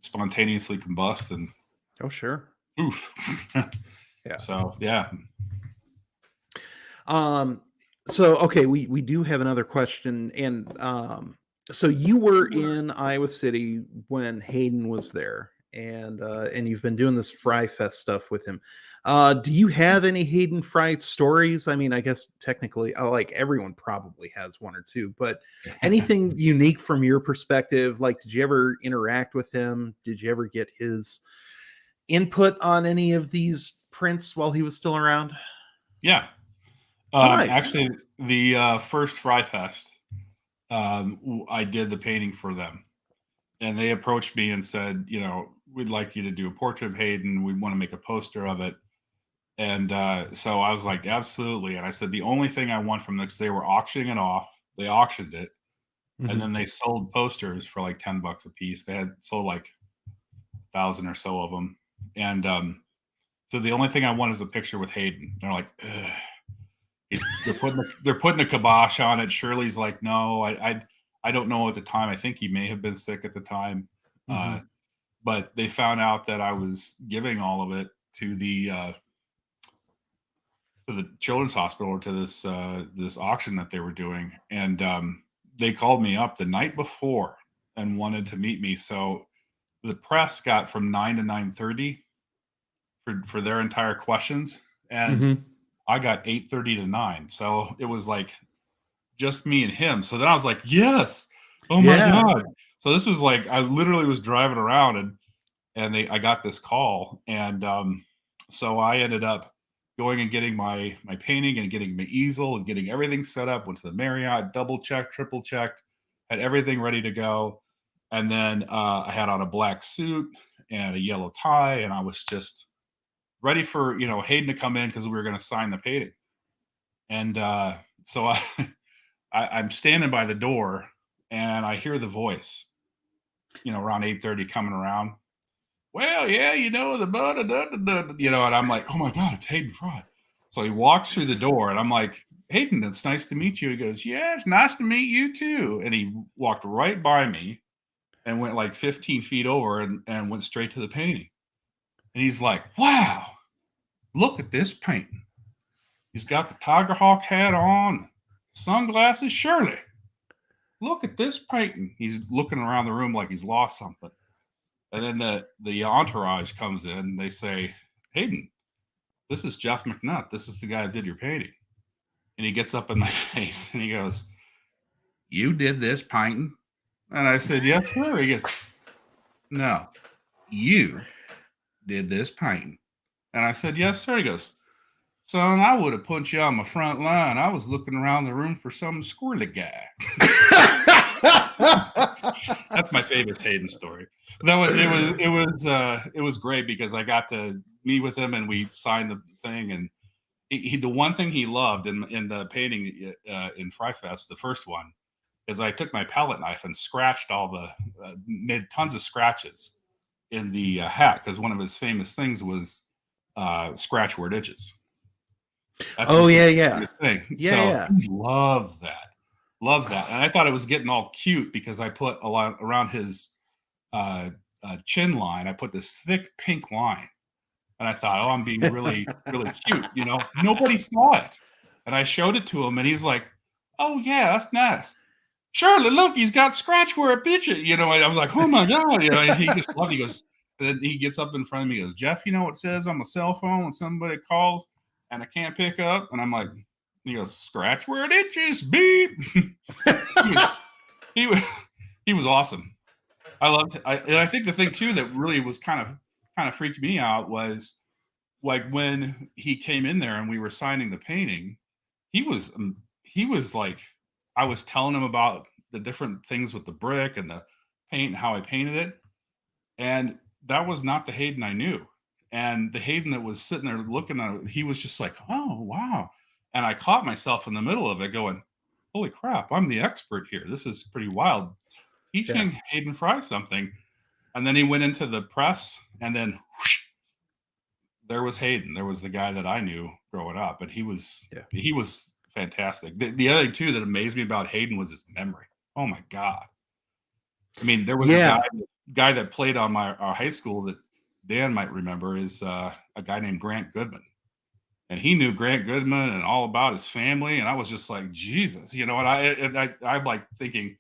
Speaker 4: spontaneously combust and
Speaker 3: sure.
Speaker 4: Oof.
Speaker 3: Yeah.
Speaker 4: So yeah.
Speaker 3: So okay, we do have another question, and so you were in Iowa City when Hayden was there, and you've been doing this Fry Fest stuff with him. Do you have any Hayden Fry stories? I mean, I guess technically, like everyone probably has one or two, but anything unique from your perspective? Like, did you ever interact with him? Did you ever get his input on any of these prints while he was still around?
Speaker 4: Yeah.
Speaker 3: Nice.
Speaker 4: Actually, the first Fry Fest, I did the painting for them. And they approached me and said, we'd like you to do a portrait of Hayden. We want to make a poster of it. And so I was like, absolutely. And I said, the only thing I want from this, they were auctioning it off. They auctioned it.
Speaker 3: Mhm.
Speaker 4: And then they sold posters for like $10 a piece. They had sold like 1,000 or so of them. And so the only thing I want is a picture with Hayden. They're like, they're putting a kibosh on it. Shirley's like, no, I don't know at the time. I think he may have been sick at the time.
Speaker 3: Mhm.
Speaker 4: But they found out that I was giving all of it to the children's hospital, or to this auction that they were doing. And they called me up the night before and wanted to meet me. So the press got from 9 to 9:30 for their entire questions. And
Speaker 3: Mhm.
Speaker 4: I got 8:30 to 9. So it was like just me and him. So then I was like, yes. Oh my
Speaker 3: Yeah.
Speaker 4: God. So this was like, I literally was driving around and I got this call. And so I ended up going and getting my painting and getting my easel and getting everything set up, went to the Marriott, double checked, triple checked, had everything ready to go. And then I had on a black suit and a yellow tie, and I was just ready for, Hayden to come in because we were going to sign the painting. And so I'm standing by the door and I hear the voice, around 8:30 coming around. Well, yeah, the blah, da, da, da, da, and I'm like, oh my God, it's Hayden Fry. So he walks through the door and I'm like, Hayden, it's nice to meet you. He goes, yeah, it's nice to meet you too. And he walked right by me and went like 15 feet over and went straight to the painting. And he's like, wow, look at this painting. He's got the Tiger Hawk hat on, sunglasses. Shirley, look at this painting. He's looking around the room like he's lost something. And then the entourage comes in and they say, Hayden, this is Jeff McNutt. This is the guy that did your painting. And he gets up in my face and he goes, you did this painting? And I said, yes, sir. He goes, no, you did this painting. And I said, yes, sir. He goes, son, I would have put you on my front line. I was looking around the room for some squirrely guy. That's my favorite Hayden story. It was great because I got to meet with him and we signed the thing. And the one thing he loved in the painting in Fry Fest, the first one, is I took my palette knife and scratched made tons of scratches in the hat, because one of his famous things was scratch where it itches.
Speaker 3: Oh yeah.
Speaker 4: Thing.
Speaker 3: Yeah,
Speaker 4: so
Speaker 3: yeah.
Speaker 4: He loved that. And I thought it was getting all cute because I put a lot around his chin line. I put this thick pink line, and I thought, oh, I'm being really, really cute. Nobody saw it, and I showed it to him, and he's like, oh yeah, that's nice. Shirley, look, he's got scratch where it bitch it. I was like, oh my God, he just loved it. He goes, then he gets up in front of me, he goes, Jeff, what it says on my cell phone when somebody calls and I can't pick up? And I'm like, he goes, scratch where it itches, beep. he was awesome. I loved it. And I think the thing too that really was kind of freaked me out was like when he came in there and we were signing the painting, he was like, I was telling him about the different things with the brick and the paint and how I painted it. And that was not the Hayden I knew. And the Hayden that was sitting there looking at it, he was just like, oh, wow. And I caught myself in the middle of it going, holy crap, I'm the expert here. This is pretty wild. Teaching Hayden Fry something. And then he went into the press, and then whoosh, there was Hayden. There was the guy that I knew growing up. And he was fantastic. The other thing too that amazed me about Hayden was his memory. Oh my God. I mean, there was a guy that played on our high school that Dan might remember is a guy named Grant Goodman. And he knew Grant Goodman and all about his family. And I was just like, Jesus, and I'm like thinking,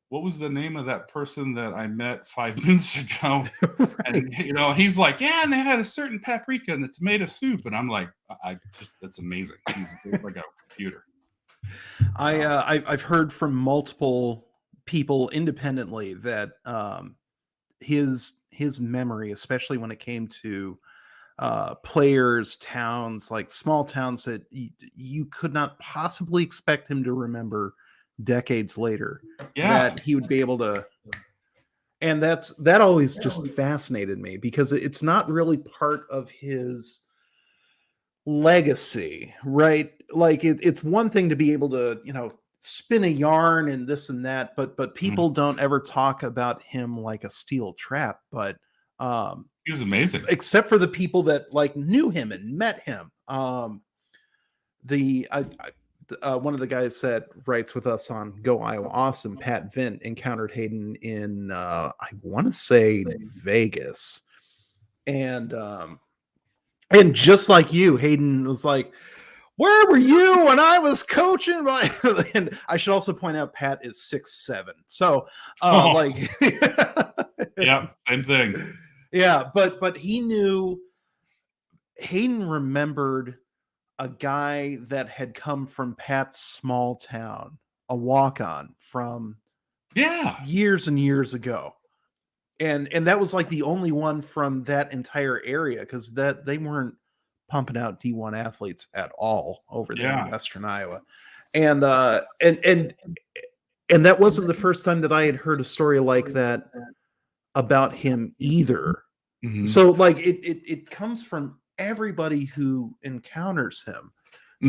Speaker 4: what was the name of that person that I met 5 minutes ago?
Speaker 3: Right.
Speaker 4: And he's like, yeah, and they had a certain paprika in the tomato soup, and I'm like, that's amazing. He's like a computer.
Speaker 3: I've heard from multiple people independently that his memory, especially when it came to players, towns, like small towns that you could not possibly expect him to remember decades later,
Speaker 4: Yeah.
Speaker 3: that he would be able to. And that always just fascinated me, because it's not really part of his legacy, right? Like it's one thing to be able to, spin a yarn and this and that, but people don't ever talk about him like a steel trap. But
Speaker 4: he was amazing,
Speaker 3: except for the people that like knew him and met him. One of the guys that writes with us on Go Iowa Awesome, Pat Vint, encountered Hayden in I want to say Vegas, and just like you, Hayden was like, "Where were you when I was coaching?" And I should also point out, Pat is 6'7", so like,
Speaker 4: yeah, same thing.
Speaker 3: Yeah, but he knew. Hayden remembered a guy that had come from Pat's small town, a walk-on from years and years ago. And that was like the only one from that entire area, because that they weren't pumping out D1 athletes at all over there in Western Iowa. And that wasn't the first time that I had heard a story like that about him either.
Speaker 4: Mm-hmm.
Speaker 3: So like it comes from everybody who encounters him,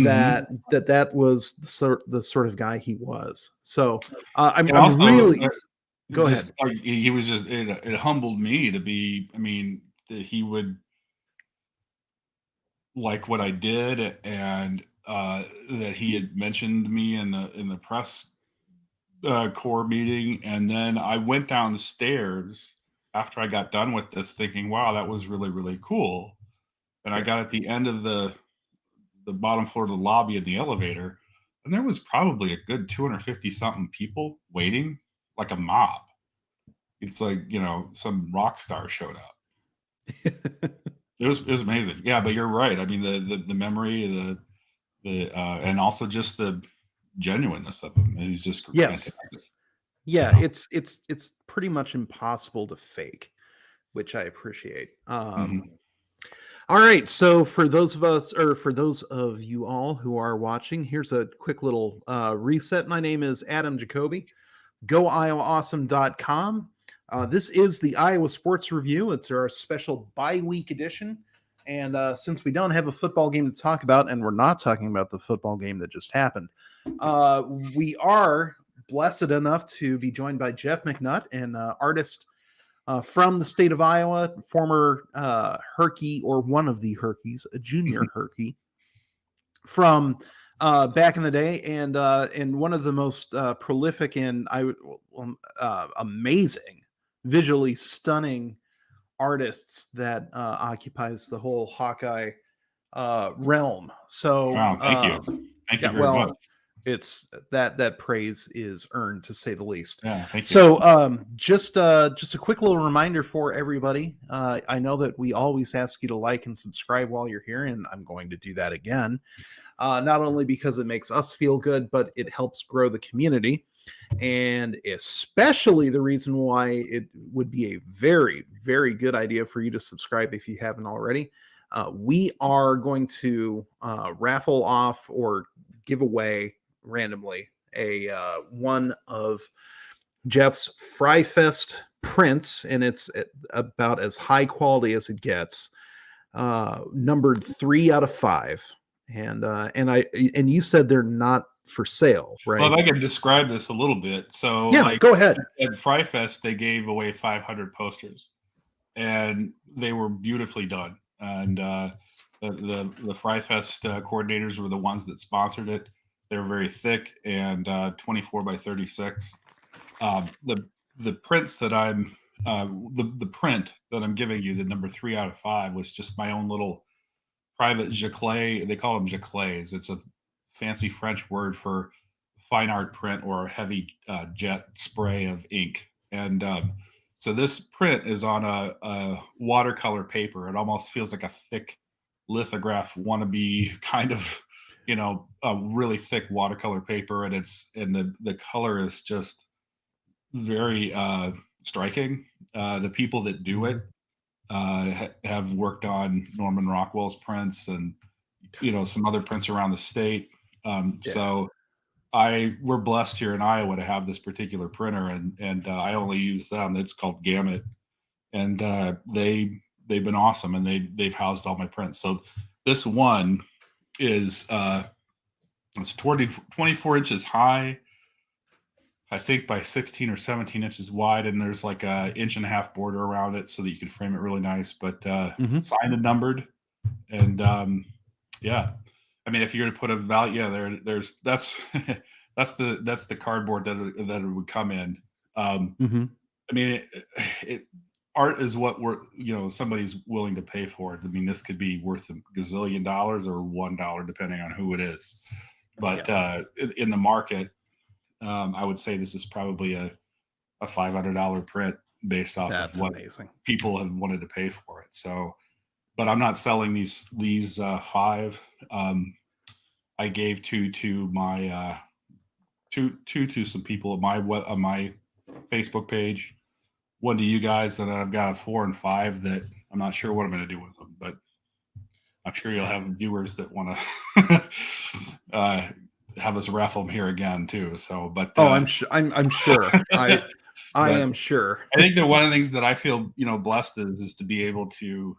Speaker 3: that was the sort of guy he was. So I'm really go ahead.
Speaker 4: He was just it humbled me to be. I mean, that he would like what I did, and that he had mentioned me in the press corps meeting, and then I went down the stairs after I got done with this, thinking, "Wow, that was really, really cool." And I got at the end of the bottom floor of the lobby in the elevator, and there was probably a good 250 something people waiting, like a mob. It's like, some rock star showed up. It was amazing. Yeah, but you're right. I mean, the memory, and also just the genuineness of him. He's just fantastic.
Speaker 3: Yeah, it's pretty much impossible to fake, which I appreciate. All right, so for those of you all who are watching, here's a quick little reset. My name is Adam Jacobi, GoIowaAwesome.com. This is the Iowa Sports Review. It's our special bye-week edition. And since we don't have a football game to talk about, and we're not talking about the football game that just happened, we are blessed enough to be joined by Jeff McNutt, an artist from the state of Iowa, former Herky, or one of the Herkies, a junior Herky from back in the day, and one of the most prolific and amazing, visually stunning artists that occupies the whole Hawkeye realm. So,
Speaker 4: thank you. Thank you very much.
Speaker 3: It's that praise is earned, to say the least.
Speaker 4: Yeah, thank you.
Speaker 3: So just a quick little reminder for everybody. I know that we always ask you to like and subscribe while you're here, and I'm going to do that again. Not only because it makes us feel good, but it helps grow the community. And especially the reason why it would be a very, very good idea for you to subscribe if you haven't already. We are going to raffle off or give away randomly a one of Jeff's Fry Fest prints, and it's about as high quality as it gets, numbered 3 out of 5, and you said they're not for sale, right?
Speaker 4: Well, if I could describe this a little bit. So
Speaker 3: go ahead.
Speaker 4: At Fry Fest, they gave away 500 posters, and they were beautifully done. And the Fry Fest coordinators were the ones that sponsored it. They were very thick and 24 by 36. The prints that I'm the print that I'm giving you, the number 3 out of 5, was just my own little private giclée. They call them giclées. It's a fancy French word for fine art print or a heavy jet spray of ink. And so this print is on a watercolor paper. It almost feels like a thick lithograph wannabe kind of, a really thick watercolor paper. And the color is just very striking. The people that do it have worked on Norman Rockwell's prints and some other prints around the state. So we're blessed here in Iowa to have this particular printer, and I only use them. It's called Gamut, and they've been awesome, and they've housed all my prints. So this one is it's 24 inches high, I think, by 16 or 17 inches wide, and there's like a 1.5-inch border around it so that you can frame it really nice. But signed and numbered, and I mean, if you're going to put a value, that's that's the cardboard that it would come in. I mean, art is what somebody's willing to pay for it. I mean, this could be worth $1 gazillion or $1, depending on who it is. But in the market, I would say this is probably a $500 print based off of what people have wanted to pay for it. So, but I'm not selling these 5. I gave 2 to my to some people on my Facebook page, 1 to you guys, and then I've got a 4 and 5 that I'm not sure what I'm going to do with them, but I'm sure you'll have viewers that want to have us raffle them here again too. So, but
Speaker 3: I'm sure. I am sure.
Speaker 4: I think that one of the things that I feel blessed is to be able to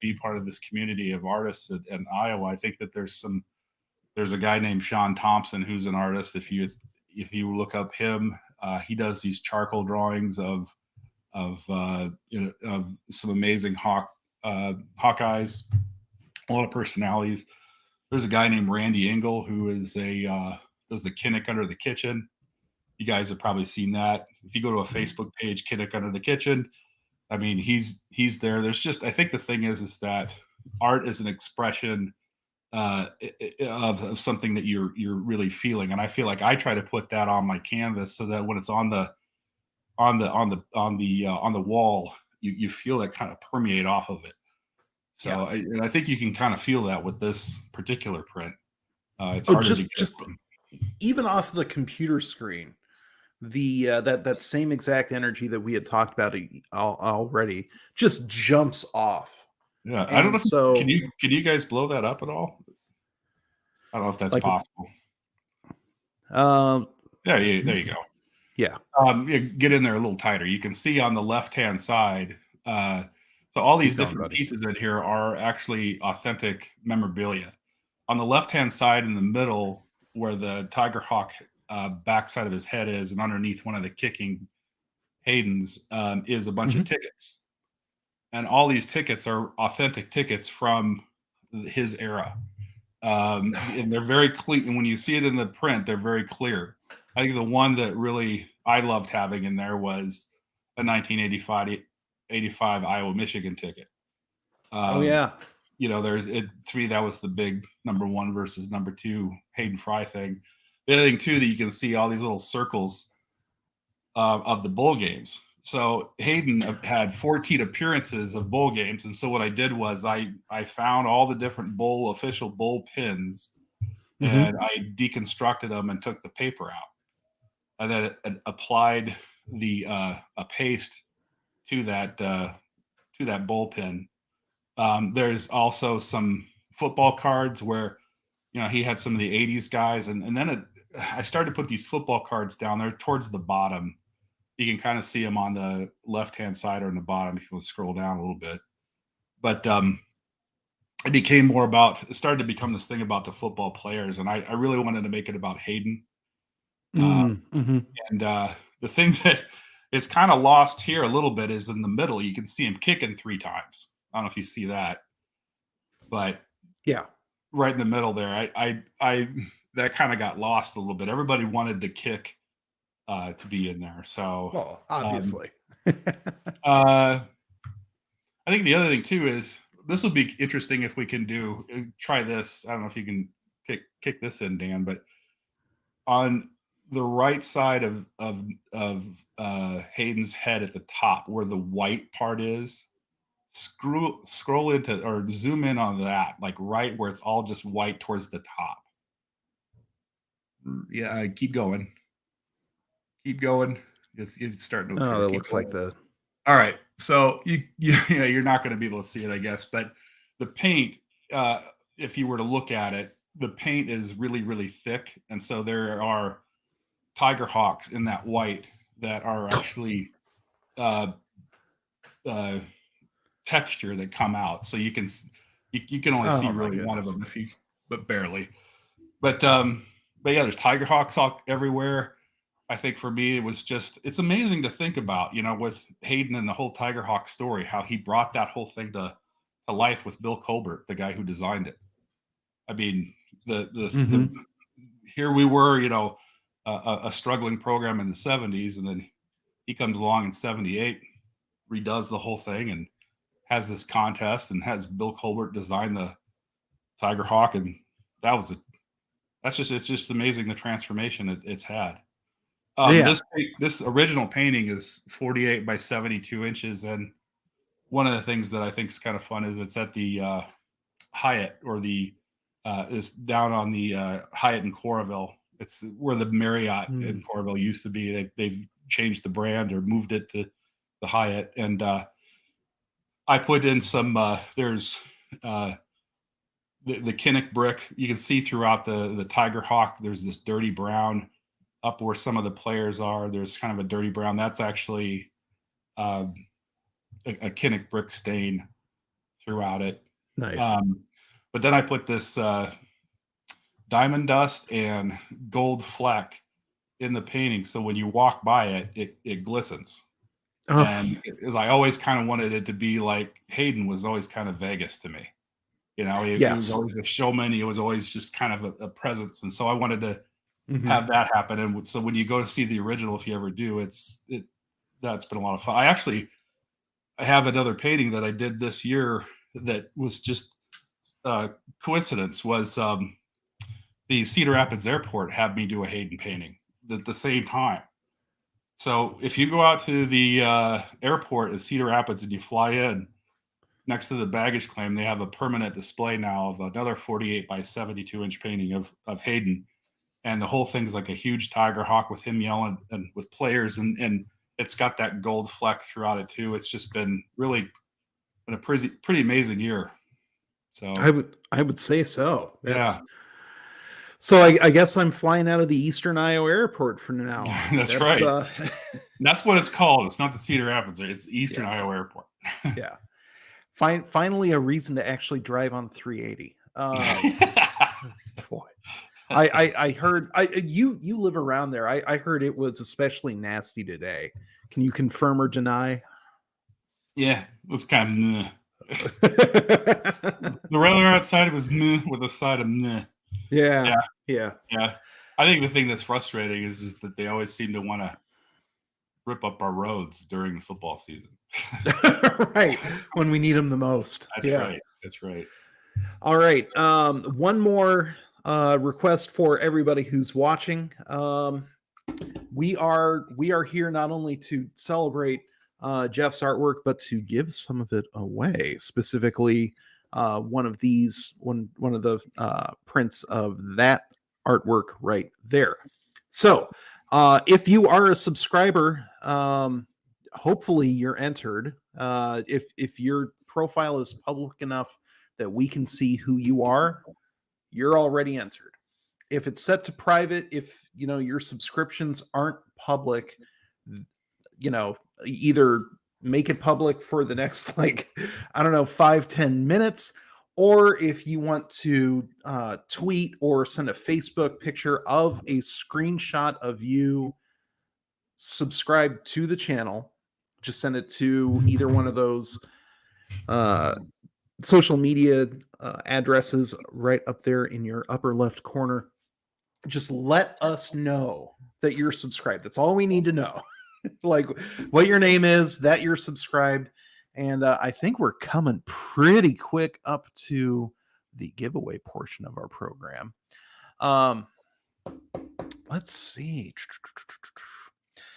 Speaker 4: be part of this community of artists in Iowa. I think that there's a guy named Sean Thompson who's an artist. If you look up him, he does these charcoal drawings of some amazing Hawkeyes, a lot of personalities. There's a guy named Randy Engel who is does the Kinnick Under the Kitchen. You guys have probably seen that. If you go to a Facebook page, Kinnick Under the Kitchen, I mean, he's there. There's just, I think the thing is that art is an expression of something that you're really feeling, and I feel like I try to put that on my canvas so that when it's on the wall, you feel that kind of permeate off of it. So I think you can kind of feel that with this particular print. It's harder to get
Speaker 3: even off the computer screen. That same exact energy that we had talked about already just jumps off.
Speaker 4: Yeah, I don't know. So can you guys blow that up at all? I don't know if that's possible. There you go.
Speaker 3: Yeah.
Speaker 4: Get in there a little tighter. You can see on the left-hand side. So all these different pieces in here are actually authentic memorabilia. On the left-hand side in the middle, where the Tiger Hawk backside of his head is, and underneath one of the kicking Hayden's is a bunch of tickets. And all these tickets are authentic tickets from his era. And they're very clear. And when you see it in the print, they're very clear. I think the one that really I loved having in there was a 1985 Iowa Michigan ticket. There's 3. That was the big number 1 versus number 2 Hayden Fry thing. The other thing too that you can see all these little circles of the bowl games. So Hayden had 14 appearances of bowl games, and so what I did was I found all the different official bowl pins, and I deconstructed them and took the paper out, and then applied a paste to that bowl pin. There's also some football cards where he had some of the 80s guys, and then I started to put these football cards down there towards the bottom. You can kind of see them on the left-hand side or in the bottom if you want to scroll down a little bit. But it started to become this thing about the football players, and I really wanted to make it about Hayden. And the thing that it's kind of lost here a little bit is in the middle. You can see him kicking 3 times. I don't know if you see that, but
Speaker 3: yeah,
Speaker 4: right in the middle there, I that kind of got lost a little bit. Everybody wanted the kick to be in there. So
Speaker 3: obviously.
Speaker 4: I think the other thing too is this would be interesting if we can try this. I don't know if you can kick this in, Dan, but on the right side of Hayden's head at the top, where the white part is. Scroll into or zoom in on that, like right where it's all just white towards the top. Yeah, keep going. Keep going. It's starting to appear.
Speaker 3: Oh, that
Speaker 4: Keep
Speaker 3: looks
Speaker 4: going.
Speaker 3: like the.
Speaker 4: All right, so you're not going to be able to see it, I guess, but the paint, if you were to look at it, the paint is really, really thick, and so there are tiger hawks in that white that are actually texture that come out, so you can only see really one of them but barely. But yeah, there's tiger hawks all everywhere. I think for me, it's amazing to think about, with Hayden and the whole Tiger Hawk story, how he brought that whole thing to life with Bill Colbert, the guy who designed it. I mean, here we were, a struggling program in the 70s, and then he comes along in 78, redoes the whole thing, and has this contest, and has Bill Colbert design the Tiger Hawk, and it's just amazing the transformation it's had. This original painting is 48 by 72 inches, and one of the things that I think is kind of fun is it's at the Hyatt, or is down on the Hyatt in Coralville. It's where the Marriott in Coralville used to be. They've changed the brand or moved it to the Hyatt, and I put in some. There's the Kinnick brick. You can see throughout the Tiger Hawk. There's this dirty brown up where some of the players are. There's kind of a dirty brown. That's actually a Kinnick brick stain throughout it.
Speaker 3: Nice.
Speaker 4: But then I put this diamond dust and gold fleck in the painting, so when you walk by it glistens.
Speaker 3: Oh.
Speaker 4: And as I always kind of wanted it to be like Hayden was always kind of Vegas to me. He was always a showman. He was always just kind of a presence, and so I wanted to have that happen. And so when you go to see the original, if you ever do, that's been a lot of fun. I have another painting that I did this year that was just coincidence. Was the Cedar Rapids Airport had me do a Hayden painting at the same time. So if you go out to the airport at Cedar Rapids and you fly in, next to the baggage claim, they have a permanent display now of another 48 by 72 inch painting of Hayden. And the whole thing's like a huge tiger hawk with him yelling and with players, and it's got that gold fleck throughout it too. It's just been a pretty amazing year. So
Speaker 3: I would say so.
Speaker 4: Yeah.
Speaker 3: So I guess I'm flying out of the Eastern Iowa Airport for now.
Speaker 4: That's right. That's what it's called. It's not the Cedar Rapids. It's Eastern Iowa Airport.
Speaker 3: Yeah. Finally, a reason to actually drive on 380. Boy, I heard you live around there. I heard it was especially nasty today. Can you confirm or deny?
Speaker 4: Yeah, it was kind of meh. The weather outside was meh with a side of meh.
Speaker 3: Yeah.
Speaker 4: I think the thing that's frustrating is that they always seem to want to rip up our roads during the football season.
Speaker 3: Right, when we need them the most.
Speaker 4: That's right.
Speaker 3: All right. One more request for everybody who's watching. We are here not only to celebrate Jeff's artwork, but to give some of it away. Specifically, one of the prints of that artwork right there. So, if you are a subscriber, hopefully you're entered. If your profile is public enough that we can see who you are, you're already entered. If it's set to private, if your subscriptions aren't public, either make it public for the next 5-10 minutes, or if you want to tweet or send a Facebook picture of a screenshot of you subscribe to the channel, just send it to either one of those social media addresses right up there in your upper left corner. Just let us know that you're subscribed. That's all we need to know. Like what your name is, that you're subscribed. And I think we're coming pretty quick up to the giveaway portion of our program. let's see.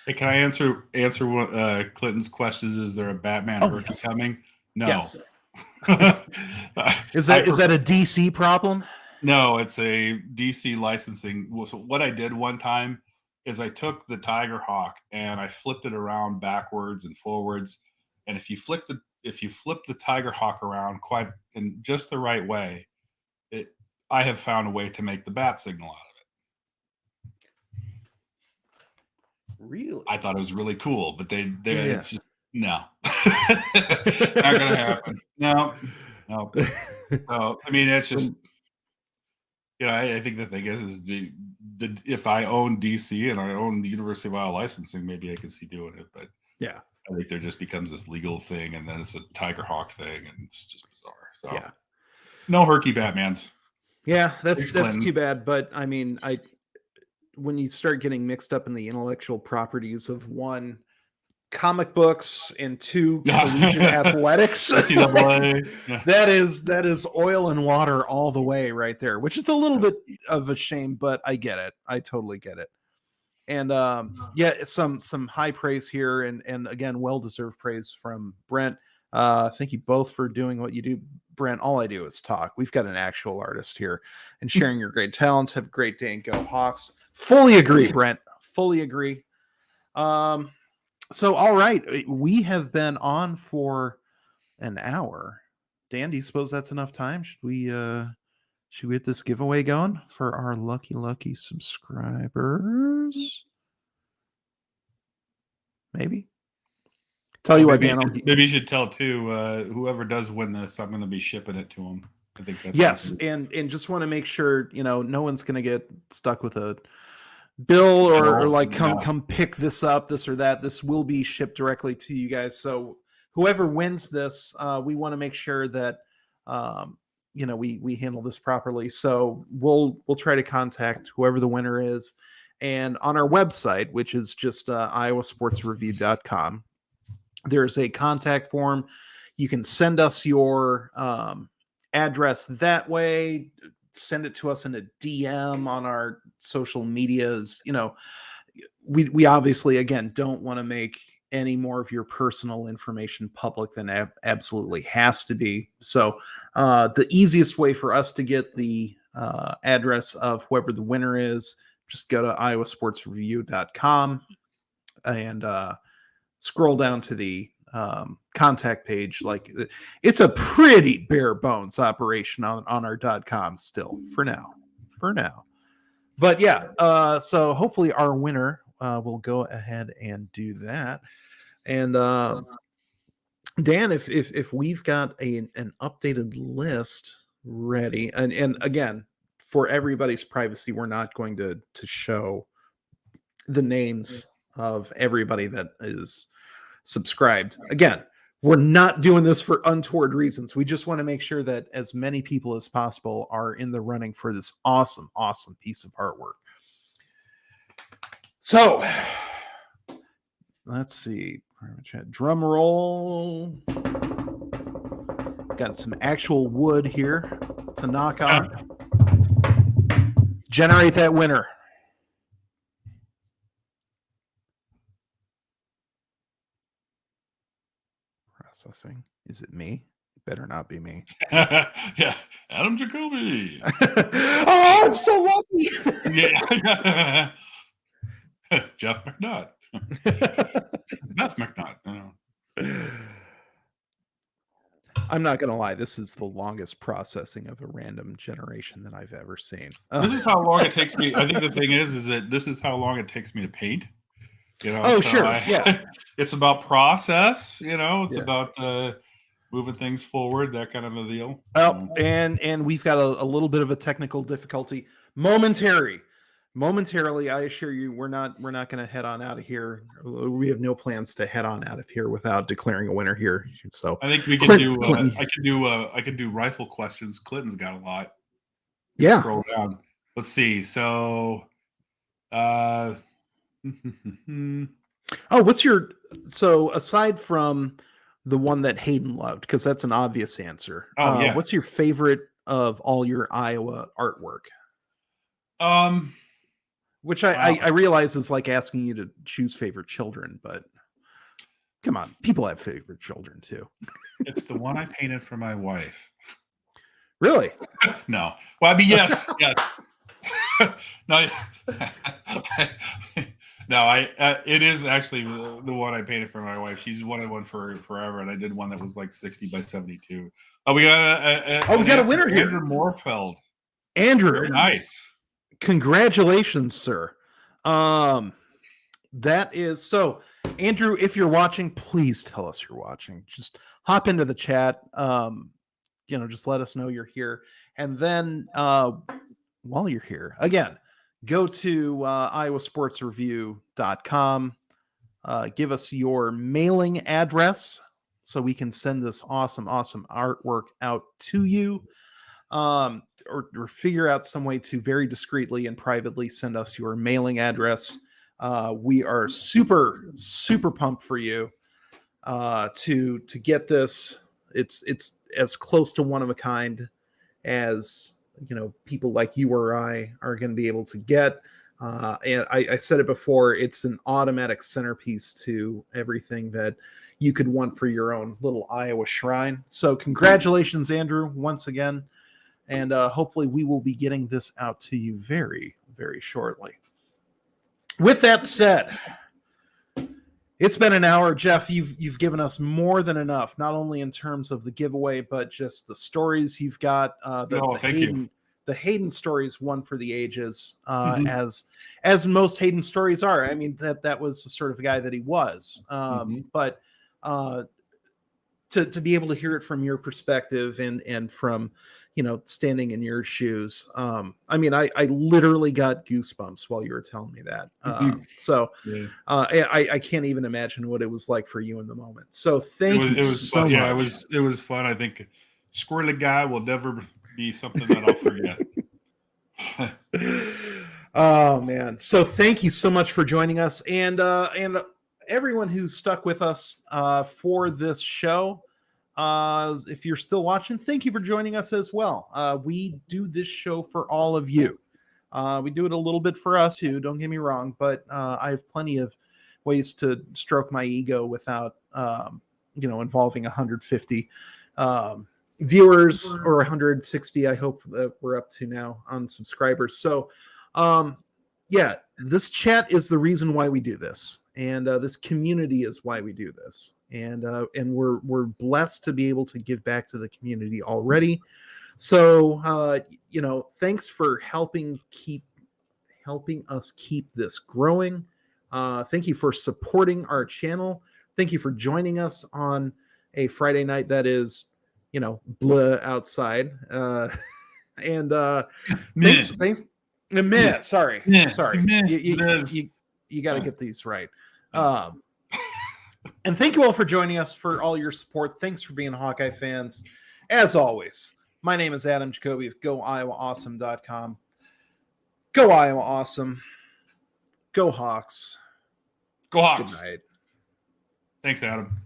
Speaker 4: Hey, can I answer what Clinton's questions? Is there a Batman Herky
Speaker 3: yes.
Speaker 4: coming? No.
Speaker 3: Yes. Is that a DC problem?
Speaker 4: No, it's a DC licensing. So what I did one time is I took the Tiger Hawk and I flipped it around backwards and forwards. And if you flip the Tiger Hawk around quite in just the right way, I have found a way to make the bat signal out of it.
Speaker 3: Really?
Speaker 4: I thought it was really cool, but it's just no, not gonna happen. No. So I mean, it's just I think the thing is if I own DC and I own the University of Iowa licensing, maybe I could see doing it, but
Speaker 3: yeah,
Speaker 4: I think there just becomes this legal thing, and then it's a Tiger Hawk thing, and it's just bizarre. So
Speaker 3: yeah,
Speaker 4: no Herky Batmans.
Speaker 3: Yeah, that's too bad. But I mean, when you start getting mixed up in the intellectual properties of one, comic books, and two, collegiate athletics, that is oil and water all the way right there, which is a little bit of a shame, but I get it. I totally get it. And some high praise here, and again, well-deserved praise from Brent. Thank you both for doing what you do. Brent, all I do is talk. We've got an actual artist here and sharing your great talents. Have a great day and go Hawks. Fully agree, Brent. Fully agree. So, all right. We have been on for an hour. Dan, do you suppose that's enough time? Should we get this giveaway going for our lucky subscribers? Maybe. Tell you what, Dan.
Speaker 4: Maybe you should tell too. Whoever does win this, I'm going to be shipping it to them. I think that's
Speaker 3: yes, and just want to make sure no one's going to get stuck with a bill or like come pick this up, this or that. This will be shipped directly to you guys. So whoever wins this, we want to make sure that we handle this properly. So we'll try to contact whoever the winner is, and on our website, which is just iowasportsreview.com. There's a contact form. You can send us your address that way. Send it to us in a DM on our social medias. We obviously, again, don't want to make any more of your personal information public than absolutely has to be. So the easiest way for us to get the address of whoever the winner is, just go to iowasportsreview.com and scroll down to the contact page. Like, it's a pretty bare bones operation on our .com still for now. But yeah, so hopefully our winner will go ahead and do that. And Dan, if we've got an updated list ready, and again, for everybody's privacy, we're not going to show the names of everybody that is subscribed. Again, we're not doing this for untoward reasons. We just want to make sure that as many people as possible are in the running for this awesome piece of artwork. So let's see. Drum roll. Got some actual wood here to knock on. Generate that winner. Processing. Is it me? It better not be me.
Speaker 4: Yeah, Adam Jacobi.
Speaker 3: Oh, I'm so lucky.
Speaker 4: Yeah. Jeff McNutt. Beth McNutt.
Speaker 3: I'm not gonna lie, this is the longest processing of a random generation that I've ever seen.
Speaker 4: This is how long it takes me. I think the thing is that this is how long it takes me to paint.
Speaker 3: Oh, so sure. Yeah.
Speaker 4: It's about process, it's about moving things forward, that kind of a deal.
Speaker 3: Well, and we've got a little bit of a technical difficulty momentarily. I assure you, we're not going to head on out of here. We have no plans to head on out of here without declaring a winner here. So
Speaker 4: I think we can I could do rifle questions. Clinton's got a lot.
Speaker 3: Yeah.
Speaker 4: Scroll down. Let's see. So
Speaker 3: so aside from the one that Hayden loved, because that's an obvious answer. What's your favorite of all your Iowa artwork? Which I realize is like asking you to choose favorite children, but come on, people have favorite children too.
Speaker 4: It's the one I painted for my wife.
Speaker 3: Really?
Speaker 4: No. Well, I mean, yes. No. No, it is actually the one I painted for my wife. She's wanted one for forever, and I did one that was like 60 by 72. Oh, we got
Speaker 3: a winner here.
Speaker 4: Andrew Morfeld.
Speaker 3: Andrew.
Speaker 4: Very nice.
Speaker 3: Congratulations, sir. That is so. Andrew, if you're watching, please tell us you're watching. Just hop into the chat. Just let us know you're here. And then while you're here, again, go to iowasportsreview.com. Give us your mailing address so we can send this awesome artwork out to you. Or figure out some way to very discreetly and privately send us your mailing address. We are super pumped for you to get this. It's as close to one of a kind as people like you or I are going to be able to get. And I said it before, it's an automatic centerpiece to everything that you could want for your own little Iowa shrine. So congratulations, Andrew, once again. And hopefully we will be getting this out to you very, very shortly. With that said, it's been an hour. Jeff, you've given us more than enough, not only in terms of the giveaway, but just the stories you've got. The Hayden stories, one for the ages, as most Hayden stories are. I mean, that was the sort of guy that he was. But to be able to hear it from your perspective and from standing in your shoes. I mean, I literally got goosebumps while you were telling me that. I can't even imagine what it was like for you in the moment. So thank you so much.
Speaker 4: Yeah, it was fun. I think Squirrely Guy will never be something that I'll forget.
Speaker 3: Oh man. So thank you so much for joining us and everyone who's stuck with us for this show. If you're still watching, thank you for joining us as well. We do this show for all of you. We do it a little bit for us too, don't get me wrong, but I have plenty of ways to stroke my ego without involving 150 viewers or 160 I hope that we're up to now on subscribers. So this chat is the reason why we do this, and this community is why we do this. And we're blessed to be able to give back to the community already. So thanks for helping us keep this growing. Thank you for supporting our channel. Thank you for joining us on a Friday night that is, blah outside. Thanks. Sorry. You got to get these right. And thank you all for joining us, for all your support. Thanks for being Hawkeye fans. As always, my name is Adam Jacobi of GoIowaAwesome.com. Go Iowa Awesome. Go Hawks.
Speaker 4: Go Hawks.
Speaker 3: Good night.
Speaker 4: Thanks, Adam.